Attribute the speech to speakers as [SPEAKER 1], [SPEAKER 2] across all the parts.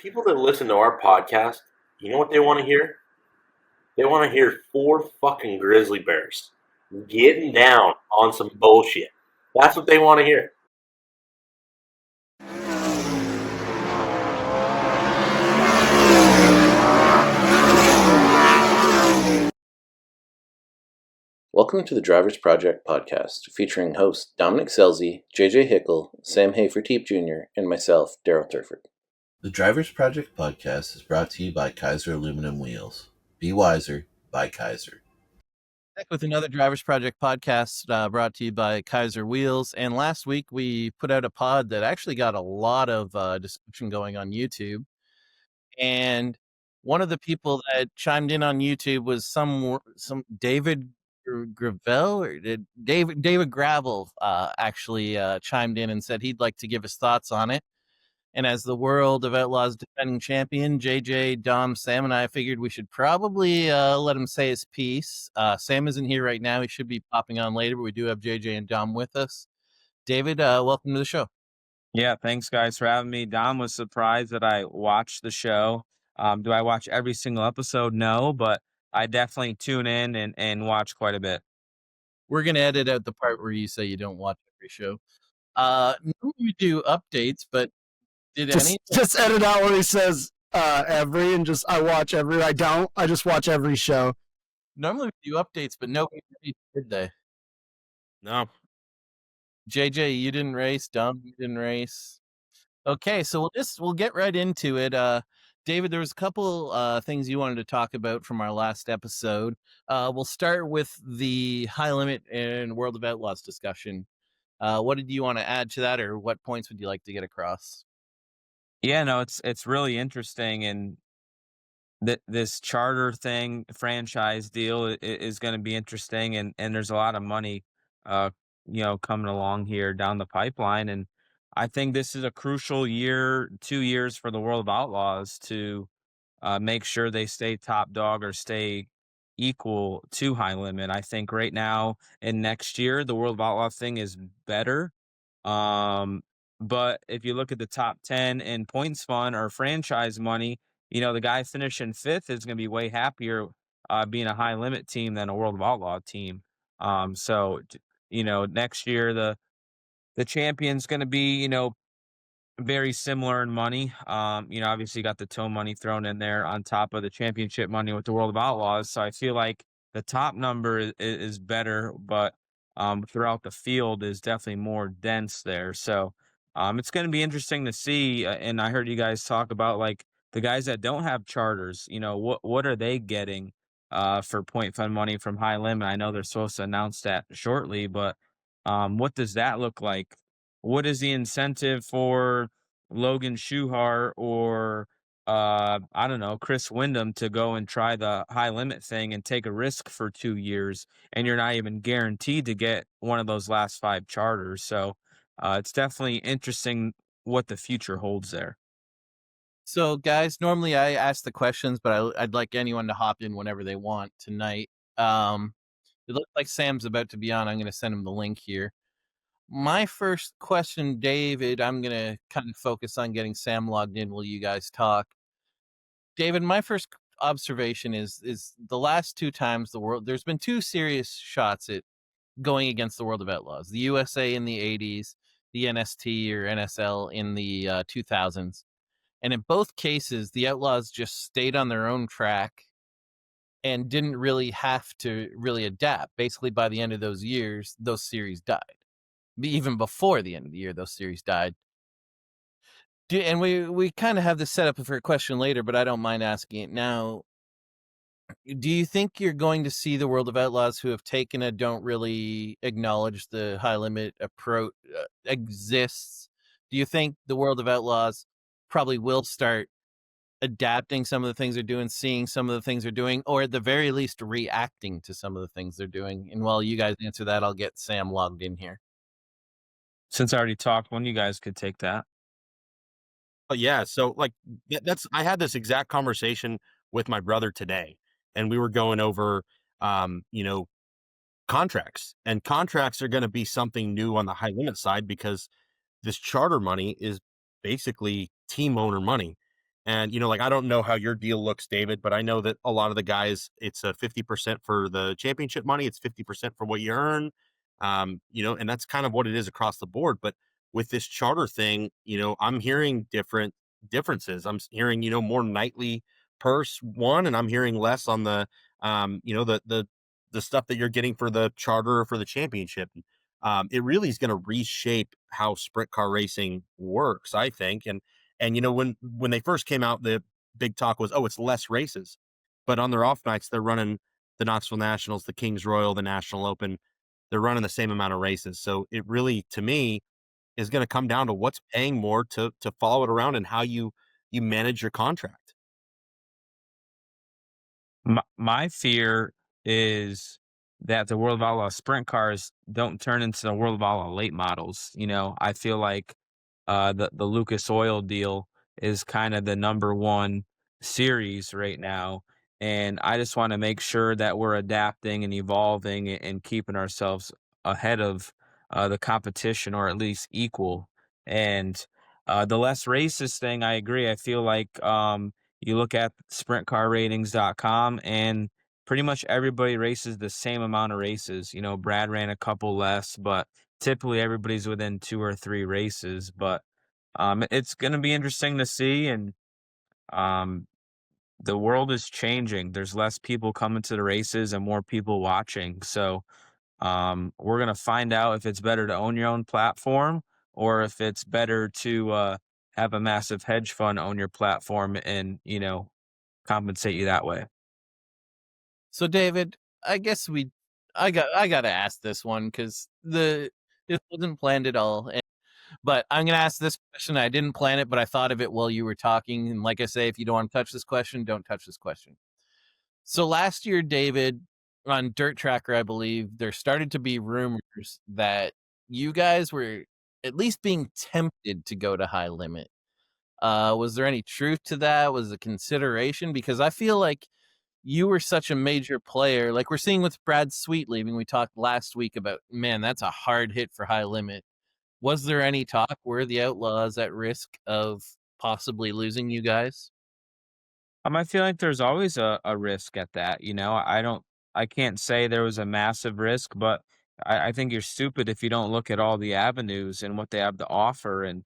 [SPEAKER 1] people that listen to our podcast, you know what they want to hear? They want to hear four fucking grizzly bears getting down on some bullshit. That's what they want to hear.
[SPEAKER 2] Welcome to the Drivers Project podcast, featuring hosts Dominic Scelzi, JJ Hickle, Sam Hafertepe Jr., and myself, Daryl Turford.
[SPEAKER 3] The Drivers Project podcast is brought to you by Kaiser Aluminum Wheels. Be wiser, buy Kaiser.
[SPEAKER 4] Back with another Drivers Project podcast brought to you by Kaiser Wheels. And last week we put out a pod that actually got a lot of discussion going on YouTube. And one of the people that chimed in on YouTube was some David Gravel, or David Gravel actually chimed in and said he'd like to give his thoughts on it. And as the World of Outlaws defending champion, JJ, Dom, Sam, and I figured we should probably let him say his piece. Sam isn't here right now. He should be popping on later, but we do have JJ and Dom with us. David, welcome to the show.
[SPEAKER 5] Yeah, thanks, guys, for having me. Dom was surprised that I watched the show. Do I watch every single episode? No, but I definitely tune in and watch quite a bit.
[SPEAKER 4] We're going to edit out the part where you say you don't watch every show. Normally we do updates, but
[SPEAKER 6] just edit out where he says every, and just I watch every. I don't. I just watch every show.
[SPEAKER 4] Normally we do updates, but nobody did they?
[SPEAKER 1] No.
[SPEAKER 4] JJ, you didn't race. Dom, you didn't race. Okay, so we'll get right into it. David, there was a couple things you wanted to talk about from our last episode. We'll start with the high limit and World of Outlaws discussion. What did you want to add to that, or what points would you like to get across?
[SPEAKER 5] Yeah, no, it's really interesting, and this charter thing, franchise deal is going to be interesting, and there's a lot of money, coming along here down the pipeline, and I think this is a crucial 2 years for the World of Outlaws to make sure they stay top dog or stay equal to high limit. I think right now and next year, the World of Outlaws thing is better. But if you look at the top 10 in points fund or franchise money, the guy finishing fifth is going to be way happier being a high limit team than a World of Outlaw team. So next year, the champion's going to be, very similar in money. Obviously you got the tow money thrown in there on top of the championship money with the World of Outlaws. So I feel like the top number is better, but throughout the field is definitely more dense there. So it's going to be interesting to see. And I heard you guys talk about like the guys that don't have charters, what are they getting for point fund money from high limit? I know they're supposed to announce that shortly, but what does that look like? What is the incentive for Logan Schuhart or I don't know, Chris Wyndham to go and try the high limit thing and take a risk for 2 years, and you're not even guaranteed to get one of those last 5 charters. So it's definitely interesting what the future holds there.
[SPEAKER 4] So, guys, normally I ask the questions, but I'd like anyone to hop in whenever they want tonight. It looks like Sam's about to be on. I'm going to send him the link here. My first question, David, I'm going to kind of focus on getting Sam logged in while you guys talk. David, my first observation is the last 2 times there's been 2 serious shots at going against the World of Outlaws, the USA in the 80s, the NST or NSL in the 2000s. And in both cases, the Outlaws just stayed on their own track and didn't really have to really adapt. Basically, by the end of those years, those series died. Even before the end of the year, those series died. And we kind of have this set up for a question later, but I don't mind asking it now. Do you think you're going to see the World of Outlaws who have taken a don't really acknowledge the high limit approach exists? Do you think the World of Outlaws probably will start adapting some of the things they're doing, seeing some of the things they're doing, or at the very least reacting to some of the things they're doing? And while you guys answer that, I'll get Sam logged in here.
[SPEAKER 5] Since I already talked, one of you guys could take that.
[SPEAKER 1] Yeah, so like I had this exact conversation with my brother today, and we were going over contracts, and contracts are going to be something new on the high limit side because this charter money is basically team owner money.
[SPEAKER 7] And, like, I don't know how your deal looks, David, but I know that a lot of the guys, it's a 50% for the championship money. It's 50% for what you earn. And that's kind of what it is across the board. But with this charter thing, I'm hearing differences. I'm hearing, more nightly purse one, and I'm hearing less on the, the stuff that you're getting for the charter or for the championship. It really is going to reshape how sprint car racing works, I think. And when they first came out, the big talk was, oh, it's less races. But on their off nights, they're running the Knoxville Nationals, the Kings Royal, the National Open. They're running the same amount of races. So it really, to me, is going to come down to what's paying more to follow it around and how you manage your contract.
[SPEAKER 5] My fear is that the World of Outlaw sprint cars don't turn into the World of Outlaw late models. I feel like the Lucas Oil deal is kind of the number one series right now, and I just want to make sure that we're adapting and evolving and keeping ourselves ahead of the competition, or at least equal. And the less racist thing, I agree. I feel like you look at sprintcarratings.com, and pretty much everybody races the same amount of races. Brad ran a couple less, but typically everybody's within 2 or 3 races. But it's going to be interesting to see. And um, the world is changing. There's less people coming to the races and more people watching. So we're going to find out if it's better to own your own platform, or if it's better to have a massive hedge fund own your platform and, compensate you that way.
[SPEAKER 4] So David, I guess I got to ask this one because this wasn't planned at all. But I'm going to ask this question. I didn't plan it, but I thought of it while you were talking. And like I say, if you don't want to touch this question, don't touch this question. So last year, David, on Dirt Tracker, I believe, there started to be rumors that you guys were at least being tempted to go to High Limit. Was there any truth to that? Was it consideration? Because I feel like you were such a major player. Like we're seeing with Brad Sweet leaving. We talked last week about, man, that's a hard hit for High Limit. Was there any talk? Were the Outlaws at risk of possibly losing you guys?
[SPEAKER 5] I feel like there's always a risk at that. I can't say there was a massive risk, but I think you're stupid if you don't look at all the avenues and what they have to offer. And,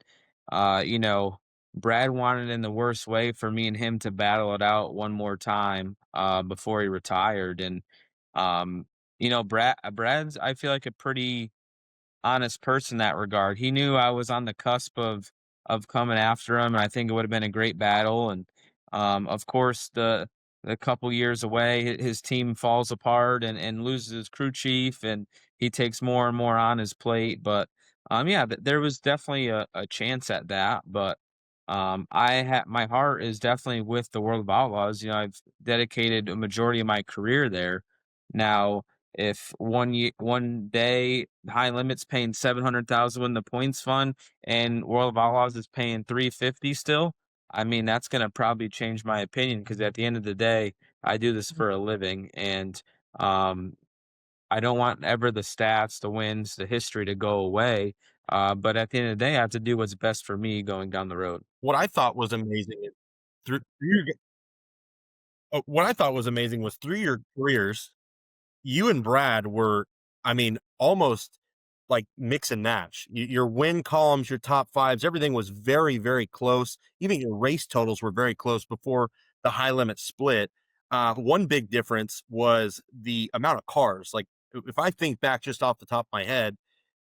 [SPEAKER 5] uh, you know, Brad wanted in the worst way for me and him to battle it out one more time before he retired. And, um, Brad's, I feel like, a pretty honest person in that regard. He knew I was on the cusp of coming after him, and I think it would have been a great battle. And of course, the couple years away, his team falls apart and loses his crew chief, and he takes more and more on his plate. But yeah, there was definitely a chance at that. But my heart is definitely with the World of Outlaws. I've dedicated a majority of my career there. Now, if one day High Limit's paying 700,000 in the points fund and World of Outlaws is paying 350 still, I mean, that's going to probably change my opinion, because at the end of the day, I do this for a living, and um, I don't want ever the stats, the wins, the history to go away. But at the end of the day, I have to do what's best for me going down the road.
[SPEAKER 7] What I thought was amazing is what I thought was amazing was through your careers, you and Brad were, I mean, almost like mix and match. Your win columns, your top fives, everything was very, very close. Even your race totals were very close before the High Limit split. One big difference was the amount of cars. Like, if I think back just off the top of my head,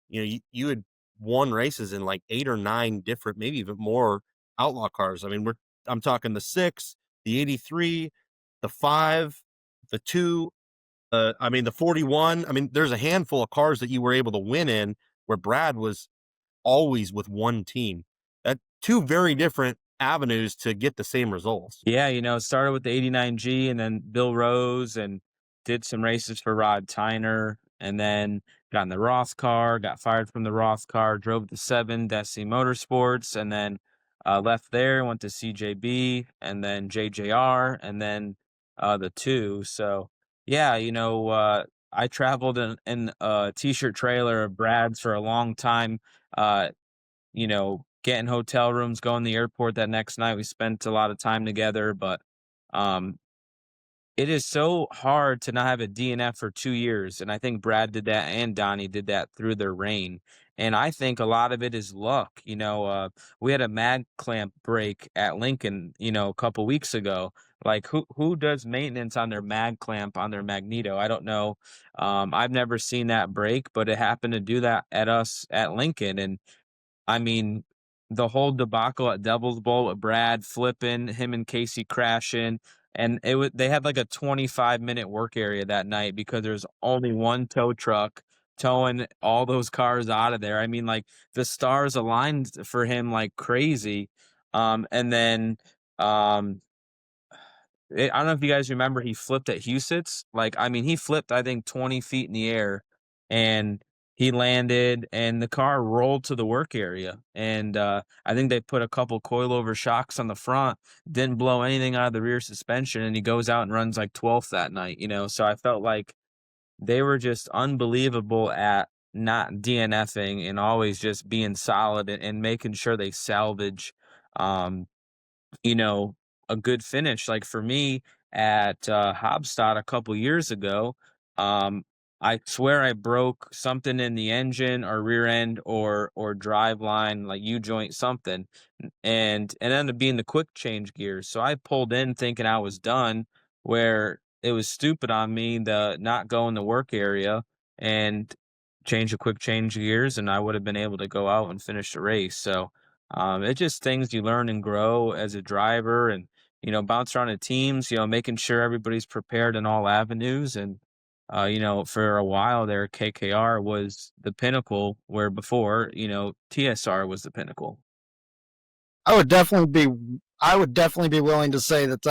[SPEAKER 7] you had won races in like 8 or 9 different, maybe even more outlaw cars. I mean, I'm talking the 6, the 83, the 5, the 2, the 41. I mean, there's a handful of cars that you were able to win in where Brad was always with one team. That 2 very different avenues to get the same results.
[SPEAKER 5] Yeah, it started with the 89G and then Bill Rose, and did some races for Rod Tyner, and then got in the Roth car, got fired from the Roth car, drove the 7 Destiny Motorsports, and then left there, went to CJB, and then JJR, and then the 2. So, yeah, I traveled in a t-shirt trailer of Brad's for a long time, getting hotel rooms, going to the airport that next night. We spent a lot of time together, but um, it is so hard to not have a DNF for 2 years, and I think Brad did that and Donnie did that through their reign, and I think a lot of it is luck. We had a mag clamp break at Lincoln, a couple weeks ago. Like, who does maintenance on their mag clamp on their magneto? I don't know. I've never seen that break, but it happened to do that at us at Lincoln, and I mean, the whole debacle at Devil's Bowl with Brad flipping, him and Casey crashing, and they had like a 25-minute work area that night because there's only one tow truck towing all those cars out of there. I mean, like, the stars aligned for him like crazy. And then um I don't know if you guys remember, he flipped at Huset's. Like, I mean, he flipped, I think, 20 feet in the air, and he landed, and the car rolled to the work area. And I think they put a couple coilover shocks on the front, didn't blow anything out of the rear suspension, and he goes out and runs like 12th that night. So I felt like they were just unbelievable at not DNFing and always just being solid and making sure they salvage. Um, you know, a good finish. Like, for me at Hobstadt a couple years ago, I swear I broke something in the engine or rear end or drive line, like U-joint something, and it ended up being the quick change gears. So I pulled in thinking I was done, where it was stupid on me to not go in the work area and change the quick change gears, and I would have been able to go out and finish the race. So it's just things you learn and grow as a driver, and bounce around in teams, making sure everybody's prepared in all avenues. And for a while there, KKR was the pinnacle, where before, TSR was the pinnacle.
[SPEAKER 6] I would definitely be willing to say that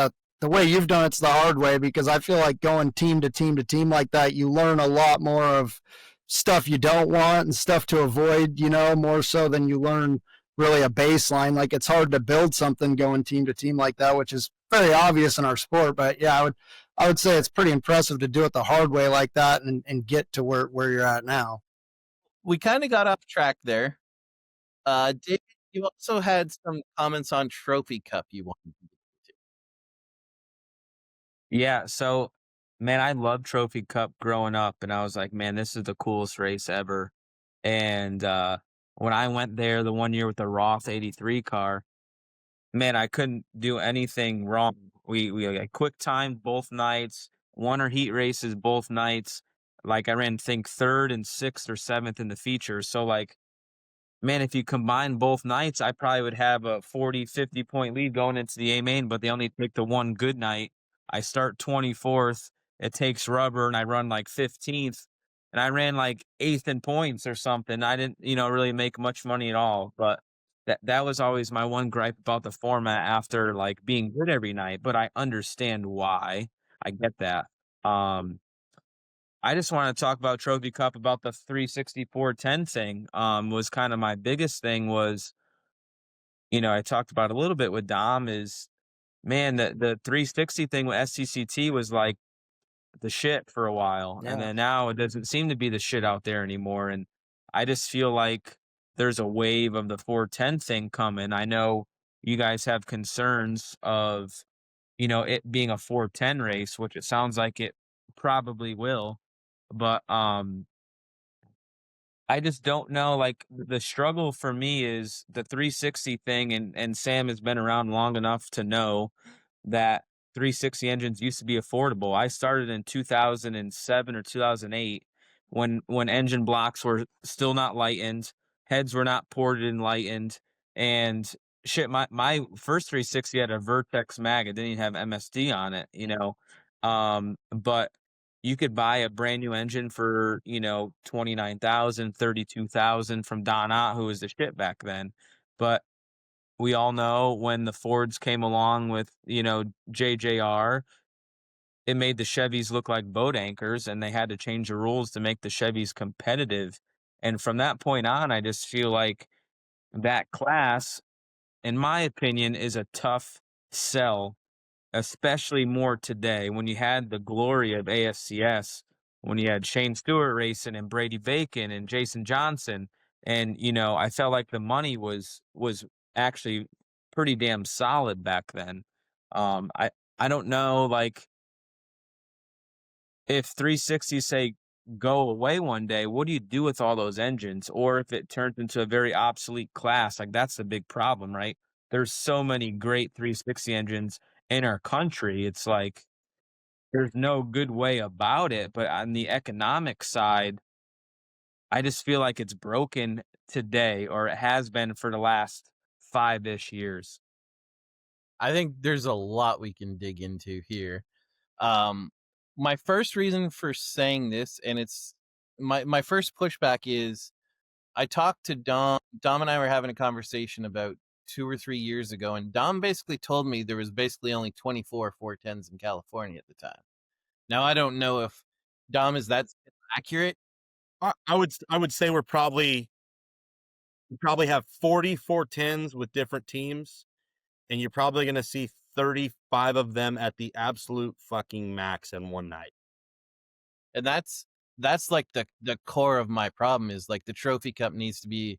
[SPEAKER 6] the way you've done it's the hard way, because I feel like going team to team to team like that, you learn a lot more of stuff you don't want and stuff to avoid, more so than you learn really a baseline. Like, it's hard to build something going team to team like that, which is very obvious in our sport. But yeah, I would say it's pretty impressive to do it the hard way like that and get to where you're at now.
[SPEAKER 4] We kind of got off track there. David, you also had some comments on Trophy Cup you wanted to get to.
[SPEAKER 5] Yeah, so man, I loved Trophy Cup growing up, and I was like, man, this is the coolest race ever. And when I went there the one year with the Roth 83 car, man, I couldn't do anything wrong. We like quick timed both nights, won our heat races both nights. Like, I ran, think, third and sixth or seventh in the feature. So, like, man, if you combine both nights, I probably would have a 40, 50 point lead going into the A main, but they only pick the one good night. I start 24th. It takes rubber, and I run like 15th. And I ran like 8th in points or something. I didn't, really make much money at all. But that was always my one gripe about the format after like being good every night. But I understand why. I get that. I just want to talk about Trophy Cup, about the 364-10 thing. Was kind of my biggest thing was, I talked about a little bit with Dom, is, man, the 360 thing with SCCT was like the shit for a while.
[SPEAKER 6] Yeah.
[SPEAKER 5] And then now it doesn't seem to be the shit out there anymore. And I just feel like there's a wave of the 410 thing coming. I know you guys have concerns of, it being a 410 race, which it sounds like it probably will. But I just don't know. Like, the struggle for me is the 360 thing, and Sam has been around long enough to know that 360 engines used to be affordable. I started in 2007 or 2008 when engine blocks were still not lightened, heads were not ported and lightened, and shit. My first 360 had a Vertex mag. It didn't even have MSD on it, but you could buy a brand new engine for, 29,000, 32,000 from Don Ott, who was the shit back then. But we all know when the Fords came along with, JJR, it made the Chevys look like boat anchors, and they had to change the rules to make the Chevys competitive. And from that point on, I just feel like that class, in my opinion, is a tough sell, especially more today when you had the glory of ASCS, when you had Shane Stewart racing and Brady Bacon and Jason Johnson. And, I felt like the money was actually pretty damn solid back then. I don't know, like, if 360s say go away one day, what do you do with all those engines? Or if it turns into a very obsolete class, like that's the big problem, right? There's so many great 360 engines in our country. It's like there's no good way about it. But on the economic side, I just feel like it's broken today, or it has been for the last 5-ish years.
[SPEAKER 4] I think there's a lot we can dig into here. My first reason for saying this, and it's my first pushback is I talked to Dom. Dom and I were having a conversation about 2 or 3 years ago, and Dom basically told me there was basically only 24 410s in California at the time. Now I don't know if Dom is that accurate.
[SPEAKER 7] I would say we probably have 40 410s with different teams, and you're probably going to see 35 of them at the absolute fucking max in one night.
[SPEAKER 4] And that's like the core of my problem is like the trophy cup needs to be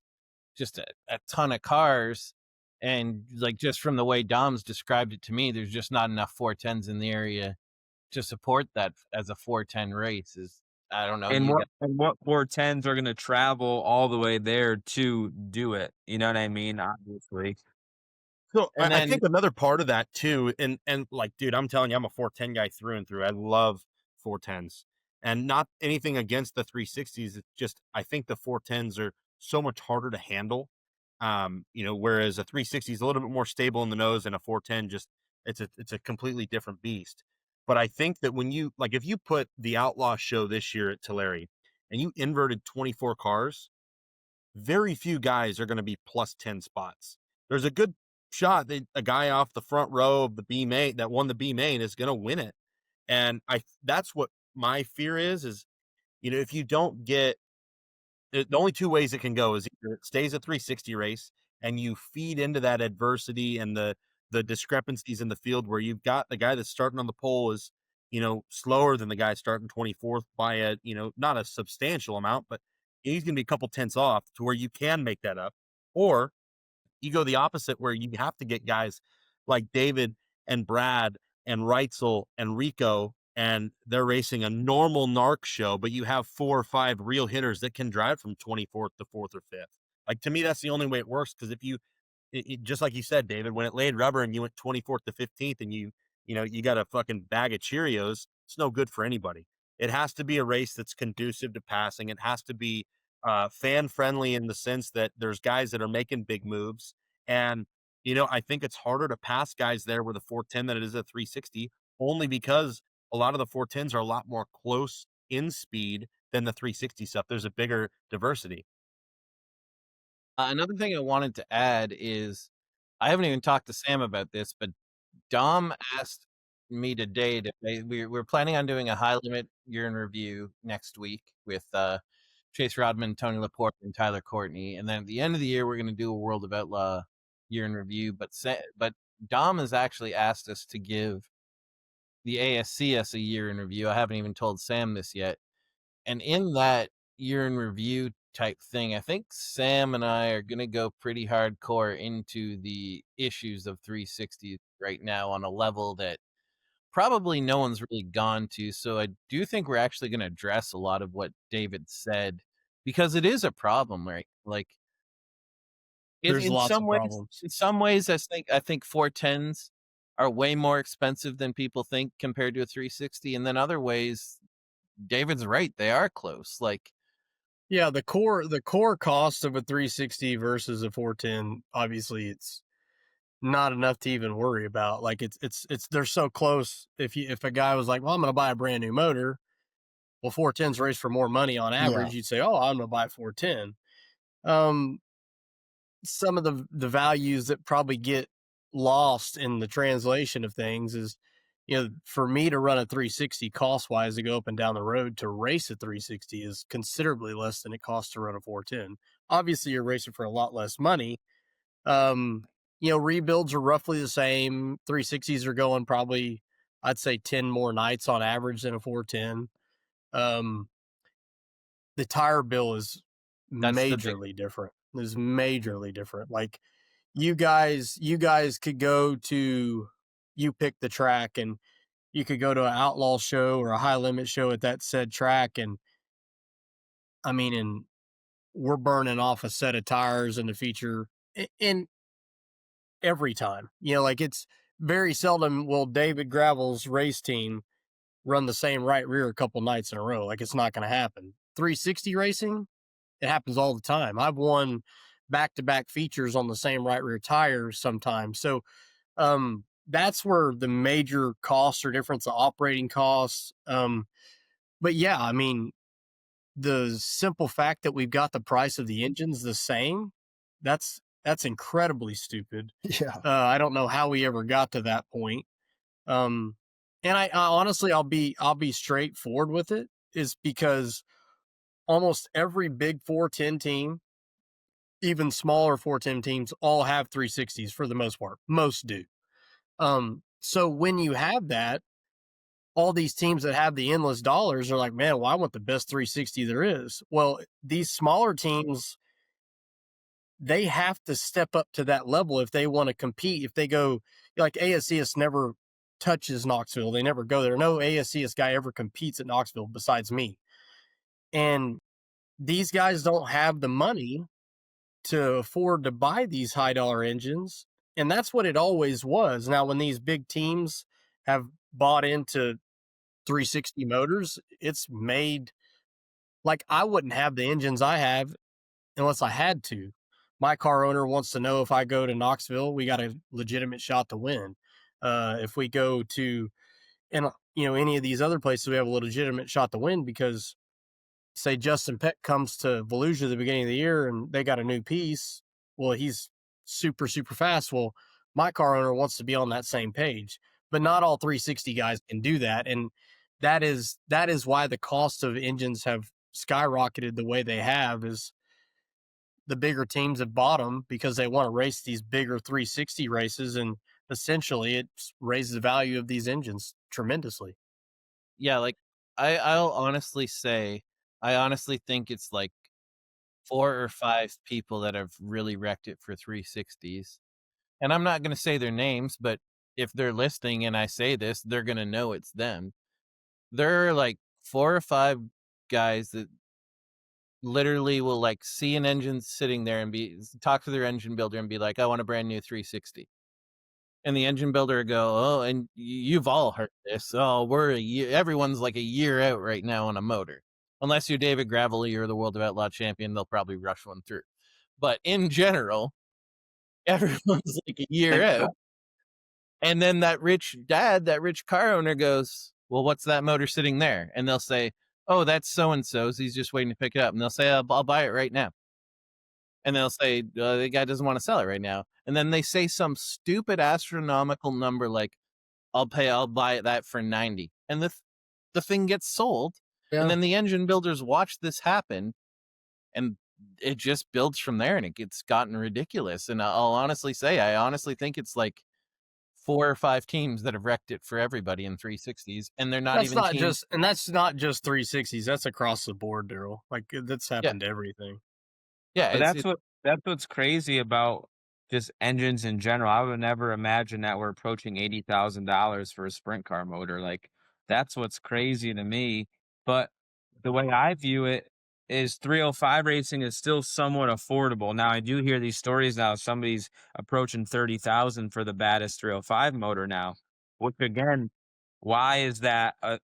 [SPEAKER 4] just a ton of cars, and like just from the way Dom's described it to me, there's just not enough 410s in the area to support that as a 410 race. Is I don't know.
[SPEAKER 5] And what 410s are going to travel all the way there to do it? You know what I mean? Obviously.
[SPEAKER 7] So
[SPEAKER 4] And
[SPEAKER 7] I
[SPEAKER 4] then
[SPEAKER 7] think another part of that too, and like, dude, I'm telling you, I'm a 410 guy through and through. I love 410s, and not anything against the 360s. It's just I think the 410s are so much harder to handle. Whereas a 360 is a little bit more stable in the nose, and a 410 just it's a completely different beast. But I think that when you like, if you put the Outlaw show this year at Tulare, and you inverted 24 cars, very few guys are going to be plus 10 spots. There's a good shot that a guy off the front row of the B main that won the B main is going to win it. And that's what my fear is, if you don't get the only two ways it can go is either it stays a 360 race and you feed into that adversity and the discrepancies in the field where you've got the guy that's starting on the pole is, slower than the guy starting 24th by a, not a substantial amount, but he's going to be a couple tenths off to where you can make that up. Or you go the opposite where you have to get guys like David and Brad and Reitzel and Rico, and they're racing a normal NARC show, but you have 4 or 5 real hitters that can drive from 24th to 4th or 5th. Like, to me, that's the only way it works. Because if you, just like you said, David, when it laid rubber and you went 24th to 15th and you got a fucking bag of Cheerios, it's no good for anybody. It has to be a race that's conducive to passing. It has to be fan friendly in the sense that there's guys that are making big moves. And, I think it's harder to pass guys there with a 410 than it is a 360, only because a lot of the 410s are a lot more close in speed than the 360 stuff. There's a bigger diversity.
[SPEAKER 4] another thing I wanted to add is I haven't even talked to Sam about this, but Dom asked me today we're planning on doing a high limit year in review next week with Chase Rodman, Tony Laporte, and Tyler Courtney, and then at the end of the year we're going to do a World of Outlaw year in review. But Dom has actually asked us to give the ASCS a year in review. I haven't even told Sam this yet, and in that year in review type thing, I think Sam and I are going to go pretty hardcore into the issues of 360 right now on a level that probably no one's really gone to. So I do think we're actually going to address a lot of what David said, because it is a problem, right? Like
[SPEAKER 8] There's lots of problems.
[SPEAKER 4] in some ways, I think 410s are way more expensive than people think compared to a 360, and then other ways, David's right, they are close. Like,
[SPEAKER 8] Yeah, the core cost of a 360 versus a 410, obviously it's not enough to even worry about. Like it's they're so close. If a guy was like, well, I'm going to buy a brand new motor, well, 410s race for more money on average. You'd say, oh, I'm going to buy a 410. Some of the values that probably get lost in the translation of things is, for me to run a 360 cost wise to go up and down the road to race a 360 is considerably less than it costs to run a 410. Obviously, you're racing for a lot less money. Rebuilds are roughly the same. 360s are going probably, I'd say, 10 more nights on average than a 410. The tire bill is
[SPEAKER 4] That's the big-
[SPEAKER 8] majorly different. It's majorly different. Like you guys could go to, you pick the track, and you could go to an outlaw show or a high limit show at that said track, and I mean, and we're burning off a set of tires in the feature in every time. You know, like it's very seldom will David Gravel's race team run the same right rear a couple nights in a row. Like it's not going to happen. 360 racing, it happens all the time. I've won back-to-back features on the same right rear tires sometimes. So that's where the major costs are different, the operating costs. But yeah, I mean, the simple fact that we've got the price of the engines the same, that's incredibly stupid.
[SPEAKER 6] Yeah.
[SPEAKER 8] I don't know how we ever got to that point. And I honestly, I'll be straightforward with it, is because almost every big 410 team, even smaller 410 teams, all have 360s for the most part. Most do. So when you have that, all these teams that have the endless dollars are like, man, well, I want the best 360 there is. Well, these smaller teams, they have to step up to that level if they want to compete. If they go, like ASCS never touches Knoxville, they never go there. No ASCS guy ever competes at Knoxville besides me. And these guys don't have the money to afford to buy these high dollar engines. And that's what it always was. Now, when these big teams have bought into 360 motors, it's made, like, I wouldn't have the engines I have unless I had to. My car owner wants to know if I go to Knoxville, we got a legitimate shot to win. If we go to, and any of these other places, we have a legitimate shot to win because, say, Justin Peck comes to Volusia at the beginning of the year and they got a new piece. Well, he's super, super fast. Well, my car owner wants to be on that same page, but not all 360 guys can do that. And that is why the cost of engines have skyrocketed the way they have, is the bigger teams have bought them because they want to race these bigger 360 races. And essentially it raises the value of these engines tremendously.
[SPEAKER 4] Yeah, like I'll honestly say, I honestly think it's like 4 or 5 people that have really wrecked it for 360s. And I'm not going to say their names, but if they're listening and I say this, they're going to know it's them. There are like 4 or 5 guys that literally will like see an engine sitting there and talk to their engine builder and be like, I want a brand new 360. And the engine builder go, oh, and you've all heard this. Oh, everyone's like a year out right now on a motor. Unless you're David Gravel, you're the World of Outlaw champion, they'll probably rush one through. But in general, everyone's like a year out. And then that rich car owner goes, well, what's that motor sitting there? And they'll say, oh, that's so-and-so's. He's just waiting to pick it up. And they'll say, I'll buy it right now. And they'll say, the guy doesn't want to sell it right now. And then they say some stupid astronomical number like, I'll buy that for 90. And the thing gets sold. Yeah. And then the engine builders watch this happen. And it just builds from there. And it gets gotten ridiculous. And I'll honestly say, I honestly think it's like 4 or 5 teams that have wrecked it for everybody in 360s, and they're not even teams.
[SPEAKER 8] And that's not just 360s. That's across the board, Daryl. Like that's happened to everything.
[SPEAKER 5] Yeah, but that's what's crazy about just engines in general. I would never imagine that we're approaching $80,000 for a sprint car motor. Like that's what's crazy to me. But the way I view it is 305 racing is still somewhat affordable. Now I do hear these stories now. Somebody's approaching 30,000 for the baddest 305 motor now. Which again, why is that a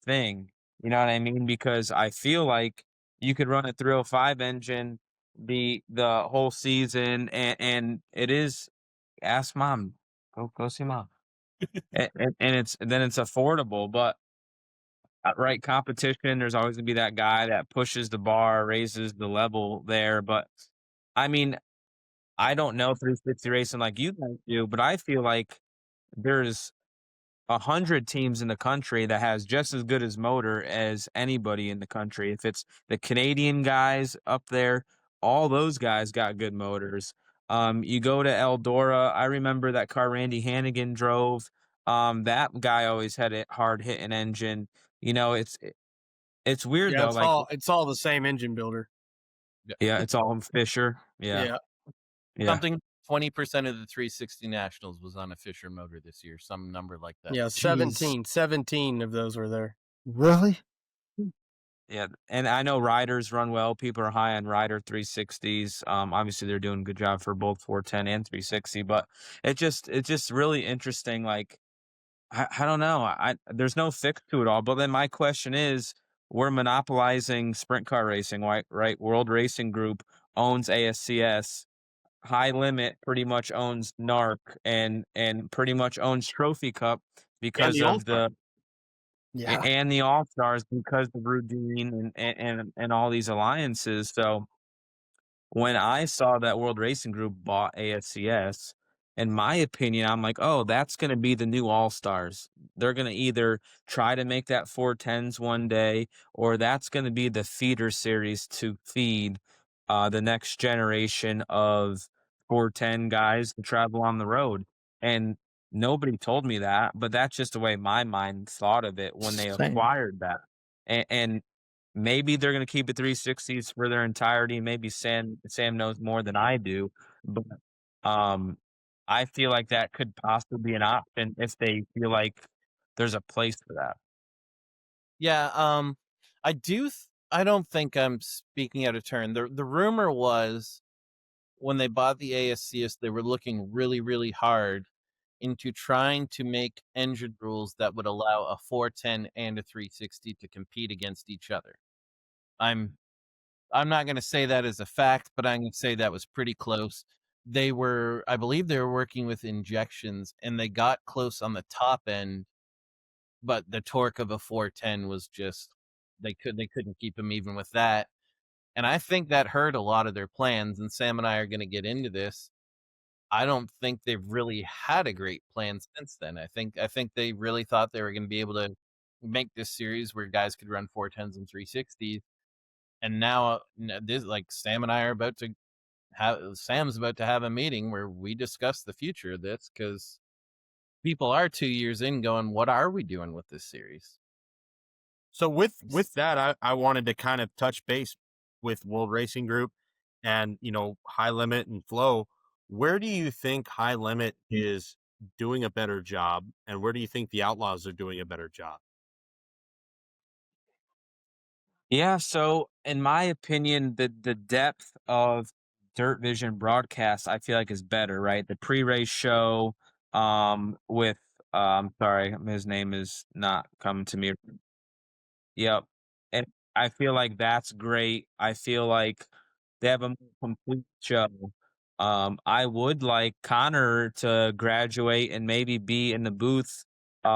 [SPEAKER 5] thing? You know what I mean? Because I feel like you could run a 305 engine the whole season, and it is. Ask mom. Go see mom. and it's affordable, but right competition, there's always gonna be that guy that pushes the bar, raises the level there. But I mean, I don't know 360 racing like you guys do, but I feel like there's 100 teams in the country that has just as good as motor as anybody in the country. If it's the Canadian guys up there, all those guys got good motors. You go to Eldora, I remember that car Randy Hannigan drove. That guy always had a hard hitting engine. You know, it's weird though.
[SPEAKER 8] It's all the same engine builder.
[SPEAKER 5] Yeah, it's all Fisher. Yeah.
[SPEAKER 4] Something 20% of the 360 Nationals was on a Fisher motor this year, some number like that.
[SPEAKER 8] Yeah,
[SPEAKER 6] Jeez.
[SPEAKER 8] 17 of those were there.
[SPEAKER 6] Really?
[SPEAKER 5] Yeah, and I know riders run well. People are high on rider 360s. Obviously they're doing a good job for both 410 and 360, but it's just really interesting. Like I don't know. There's no fix to it all. But then my question is, we're monopolizing sprint car racing, right? Right. World Racing Group owns ASCS. High Limit pretty much owns NARC and pretty much owns Trophy Cup
[SPEAKER 7] And
[SPEAKER 5] because
[SPEAKER 7] the
[SPEAKER 5] of
[SPEAKER 7] All-Star.
[SPEAKER 6] Yeah.
[SPEAKER 5] and the All Stars because of Rudine and all these alliances. So when I saw that World Racing Group bought ASCS, in my opinion, I'm like, oh, that's going to be the new All Stars. They're going to either try to make that 410s one day, or that's going to be the feeder series to feed the next generation of 410 guys to travel on the road. And nobody told me that, but that's just the way my mind thought of it when they
[SPEAKER 6] Same.
[SPEAKER 5] acquired that. And maybe they're going to keep the 360s for their entirety. Maybe Sam knows more than I do, but I feel like that could possibly be an option if they feel like there's a place for that.
[SPEAKER 4] Yeah, I don't think I'm speaking out of turn. The rumor was when they bought the ASCS, they were looking really, really hard into trying to make engine rules that would allow a 410 and a 360 to compete against each other. I'm not going to say that as a fact, but I'm going to say that was pretty close. I believe they were working with injections, and they got close on the top end, but the torque of a 410 was just they couldn't keep them even with that. And I think that hurt a lot of their plans. And Sam and I are going to get into this. I don't think they've really had a great plan since then. I think they really thought they were going to be able to make this series where guys could run 410s and 360s. And now this, like, Sam's about to have a meeting where we discuss the future of this, because people are 2 years in going, what are we doing with this series?
[SPEAKER 7] So with that, I wanted to kind of touch base with World Racing Group and, High Limit and Flow. Where do you think High Limit is doing a better job, and where do you think the Outlaws are doing a better job?
[SPEAKER 5] Yeah, so in my opinion, the depth of Dirt Vision broadcast I feel like is better, right? The pre-race show with sorry, his name is not coming to me. Yep. And I feel like that's great. I feel like they have a more complete show. I would like Connor to graduate and maybe be in the booth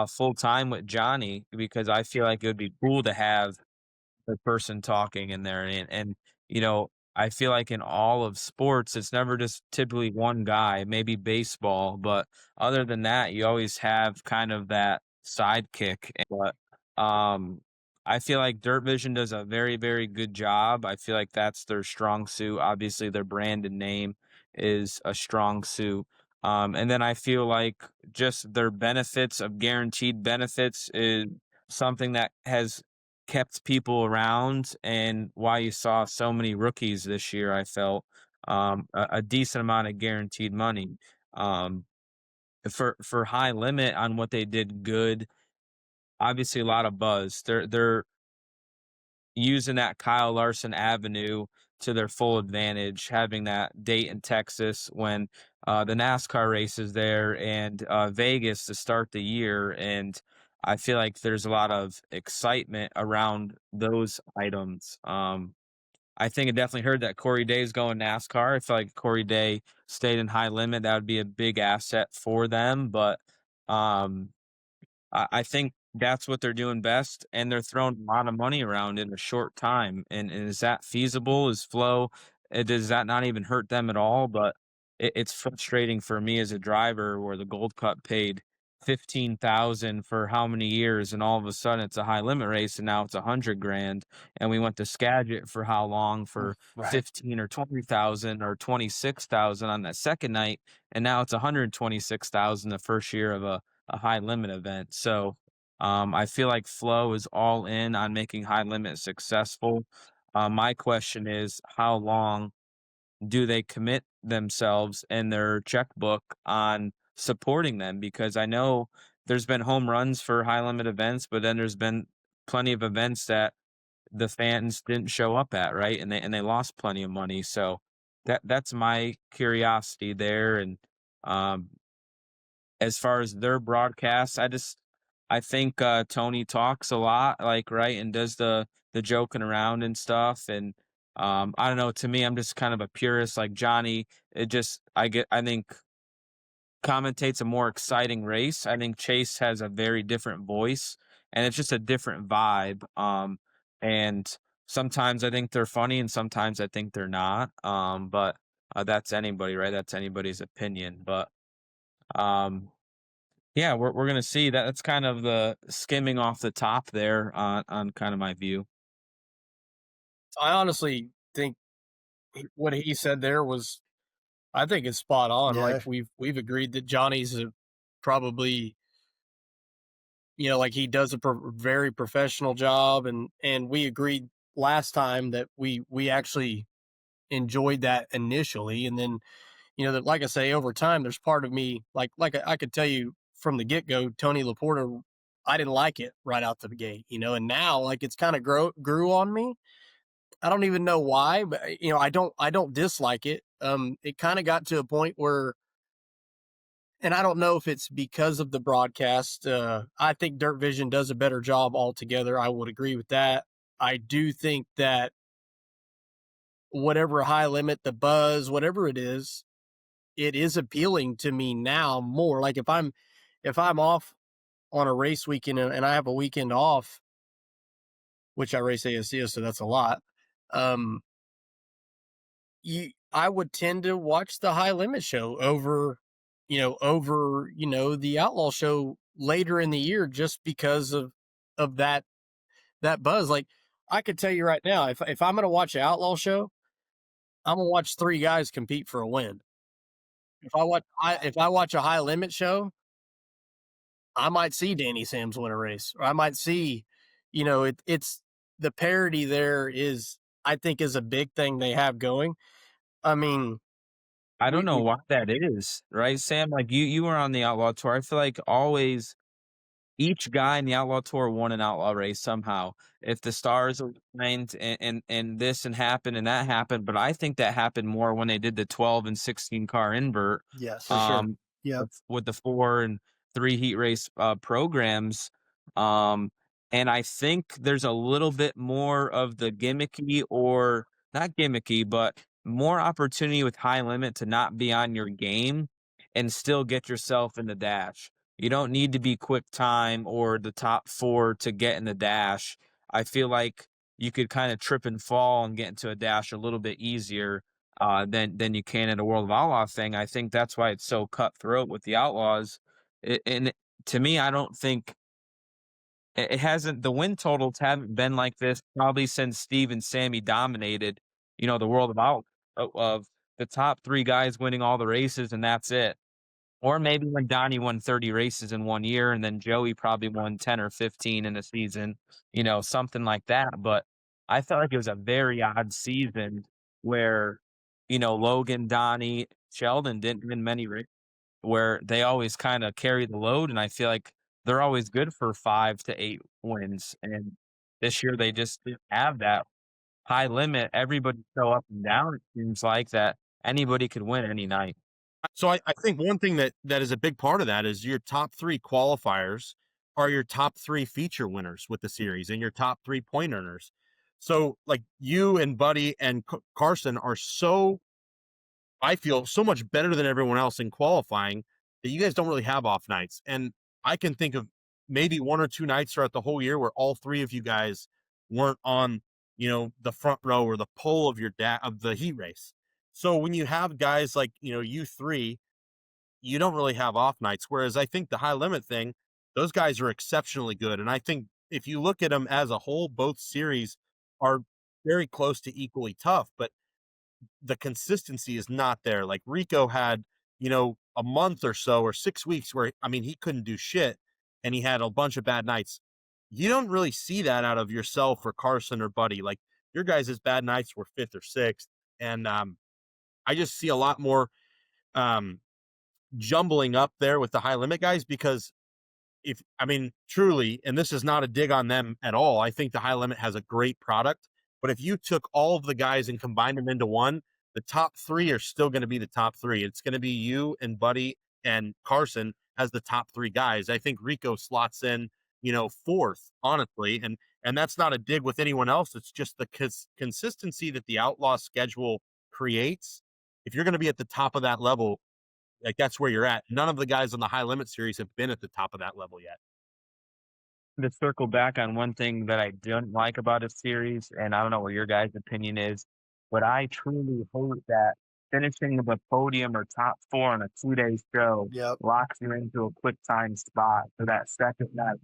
[SPEAKER 5] full time with Johnny, because I feel like it would be cool to have the person talking in there. And I feel like in all of sports, it's never just typically one guy, maybe baseball, but other than that, you always have kind of that sidekick. But I feel like Dirt Vision does a very, very good job. I feel like that's their strong suit. Obviously, their brand and name is a strong suit. And then I feel like just their benefits of guaranteed benefits is something that has kept people around, and why you saw so many rookies this year. I felt a decent amount of guaranteed money. For High Limit on what they did good, obviously a lot of buzz. They're using that Kyle Larson Avenue to their full advantage, having that date in Texas when the NASCAR race is there, and Vegas to start the year. And I feel like there's a lot of excitement around those items. I think I definitely heard that Corey Day is going NASCAR. I feel like Corey Day stayed in High Limit. That would be a big asset for them. But I think that's what they're doing best, and they're throwing a lot of money around in a short time. And is that feasible? Is Flow? Does that not even hurt them at all? But it's frustrating for me as a driver, where the Gold Cup paid $15,000 for how many years, and all of a sudden it's a High Limit race, and now it's $100,000. And we went to Skagit for how long? For
[SPEAKER 6] Right.
[SPEAKER 5] 15 or 20,000 or 26,000 on that second night, and now it's 126,000 the first year of a High Limit event. So I feel like Flow is all in on making High Limit successful. My question is, how long do they commit themselves and their checkbook on supporting them? Because I know there's been home runs for high limit events, but then there's been plenty of events that the fans didn't show up at, right? And they lost plenty of money. So that's my curiosity there. And um, as far as their broadcasts, I think Tony talks a lot, like, right, and does the joking around and stuff. And I don't know. To me, I'm just kind of a purist, like Johnny. I think commentates a more exciting race. I think Chase has a very different voice, and it's just a different vibe. And sometimes I think they're funny, and sometimes I think they're not. But that's anybody, right? That's anybody's opinion. But um, yeah, we're gonna see that. That's kind of the skimming off the top there on kind of my view.
[SPEAKER 8] I honestly think what he said there was, I think it's spot on.
[SPEAKER 6] Yeah.
[SPEAKER 8] Like we've agreed that Johnny's probably, like he does a very professional job, and we agreed last time that we actually enjoyed that initially, and then that, like I say, over time, there's part of me like I could tell you from the get go, Tony Laporta, I didn't like it right out the gate, and now like it's kind of grew on me. I don't even know why, but I don't dislike it. It kind of got to a point where, and I don't know if it's because of the broadcast. I think Dirt Vision does a better job altogether. I would agree with that. I do think that whatever high limit, the buzz, whatever it is appealing to me now more. Like if I'm off on a race weekend and I have a weekend off, which I race ASCS, so that's a lot. I would tend to watch the high limit show over the outlaw show later in the year, just because of that buzz. Like I could tell you right now, if I'm going to watch an outlaw show, I'm going to watch three guys compete for a win. If I watch a high limit show, I might see Danny Sams win a race, or I might see, it's the parity there I think is a big thing they have going. I mean,
[SPEAKER 5] I don't know why that is, right, Sam? Like you were on the Outlaw Tour. I feel like always each guy in the Outlaw Tour won an outlaw race somehow. If the stars aligned and this and happened and that happened, but I think that happened more when they did the 12 and 16 car invert.
[SPEAKER 6] Yes, for sure. Yeah,
[SPEAKER 5] with the 4 and 3 heat race programs. And I think there's a little bit more of the gimmicky, or not gimmicky, but more opportunity with high limit to not be on your game and still get yourself in the dash. You don't need to be quick time or the top 4 to get in the dash. I feel like you could kind of trip and fall and get into a dash a little bit easier than you can in a World of Outlaw thing. I think that's why it's so cutthroat with the Outlaws. To me, I don't think it hasn't. The win totals haven't been like this probably since Steve and Sammy dominated. The World of Outlaw, of the top 3 guys winning all the races, and that's it. Or maybe when Donnie won 30 races in 1 year, and then Joey probably won 10 or 15 in a season, something like that. But I felt like it was a very odd season where, Logan, Donnie, Sheldon didn't win many races, where they always kind of carry the load. And I feel like they're always good for 5 to 8 wins. And this year they just didn't have that high limit. Everybody so up and down. It seems like that anybody could win any night.
[SPEAKER 7] So I think one thing that is a big part of that is your top 3 qualifiers are your top 3 feature winners with the series and your top 3 point earners. So like you and Buddy and Carson are I feel so much better than everyone else in qualifying that you guys don't really have off nights. And I can think of maybe 1 or 2 nights throughout the whole year where all 3 of you guys weren't on, the front row or the pole of of the heat race. So when you have guys like, you 3, you don't really have off nights. Whereas I think the high limit thing, those guys are exceptionally good. And I think if you look at them as a whole, both series are very close to equally tough, but the consistency is not there. Like Rico had, a month or so or 6 weeks where, he couldn't do shit and he had a bunch of bad nights. You don't really see that out of yourself or Carson or Buddy. Like Your guys' bad nights were 5th or 6th. And I just see a lot more jumbling up there with the high limit guys, because truly, and this is not a dig on them at all, I think the high limit has a great product, but if you took all of the guys and combined them into one, the top 3 are still going to be the top 3. It's going to be you and Buddy and Carson as the top 3 guys. I think Rico slots in, 4th, honestly, and that's not a dig with anyone else. It's just the consistency that the Outlaw schedule creates. If you're going to be at the top of that level, like, that's where you're at. None of the guys on the high limit series have been at the top of that level yet.
[SPEAKER 5] To circle back on one thing that I don't like about a series, and I don't know what your guys' opinion is, but I truly hope that finishing the podium or top 4 on a 2-day show locks you into a quick time spot for that second night.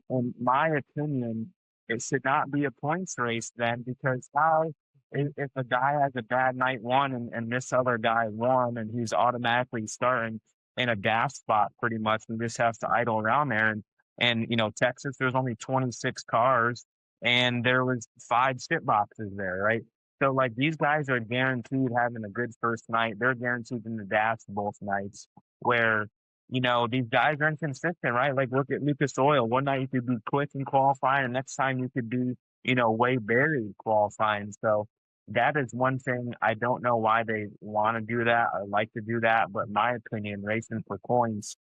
[SPEAKER 5] In my opinion, it should not be a points race then, because how if a guy has a bad night 1 and this other guy won and he's automatically starting in a gas spot pretty much and just has to idle around there. And Texas, there's only 26 cars and there was 5 shit boxes there, right? So, like, these guys are guaranteed having a good first night. They're guaranteed in the gas both nights, where these guys are inconsistent, right? Like, look at Lucas Oil. One night you could be quick in qualifying, and next time you could be, way buried qualifying. So that is one thing. I don't know why they want to do that or like to do that, but in my opinion, racing for coins,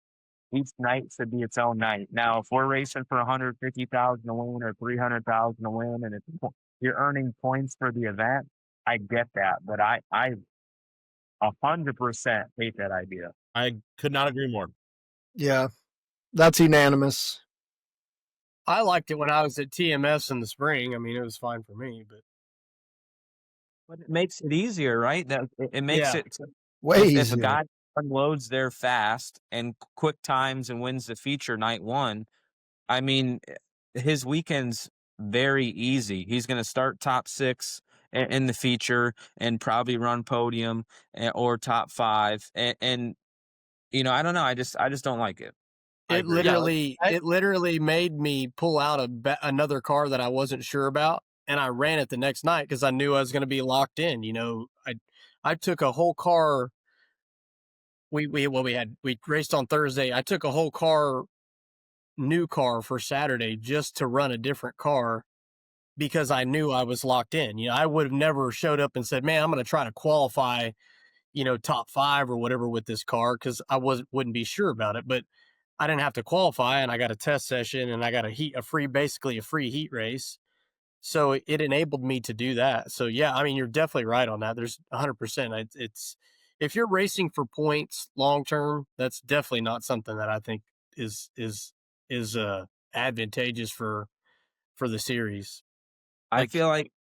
[SPEAKER 5] each night should be its own night. Now, if we're racing for 150,000 to win or 300,000 to win, and if you're earning points for the event, I get that, but I 100% hate that idea.
[SPEAKER 7] I could not agree more.
[SPEAKER 6] Yeah, that's unanimous.
[SPEAKER 8] I liked it when I was at TMS in the spring. I mean, it was fine for me,
[SPEAKER 5] but it makes it easier, right? That it makes it
[SPEAKER 6] way easier.
[SPEAKER 5] If a guy unloads there fast and quick times and wins the feature night 1, I mean, his weekend's very easy. He's going to start top 6 in the feature and probably run podium or top 5. And I don't know. I just don't like it.
[SPEAKER 8] It literally made me pull out another car that I wasn't sure about, and I ran it the next night because I knew I was going to be locked in. I took a whole car. We raced on Thursday. I took a whole new car for Saturday just to run a different car because I knew I was locked in. I would have never showed up and said, man, I'm going to try to qualify, top 5 or whatever with this car, because I wouldn't be sure about it. But I didn't have to qualify, and I got a test session, and I got basically a free heat race. So it enabled me to do that. So yeah, I mean, you're definitely right on that. There's 100%. It's if you're racing for points long term, that's definitely not something that I think is advantageous for the series.
[SPEAKER 5] I feel like,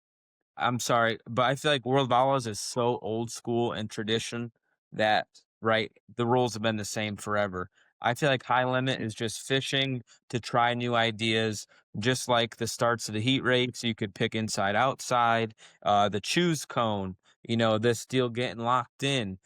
[SPEAKER 5] I'm sorry, but I feel like World of Outlaws is so old school and tradition that, right, the rules have been the same forever. I feel like High Limit is just fishing to try new ideas, just like the starts of the heat race. You could pick inside, outside, the choose cone, this deal getting locked in,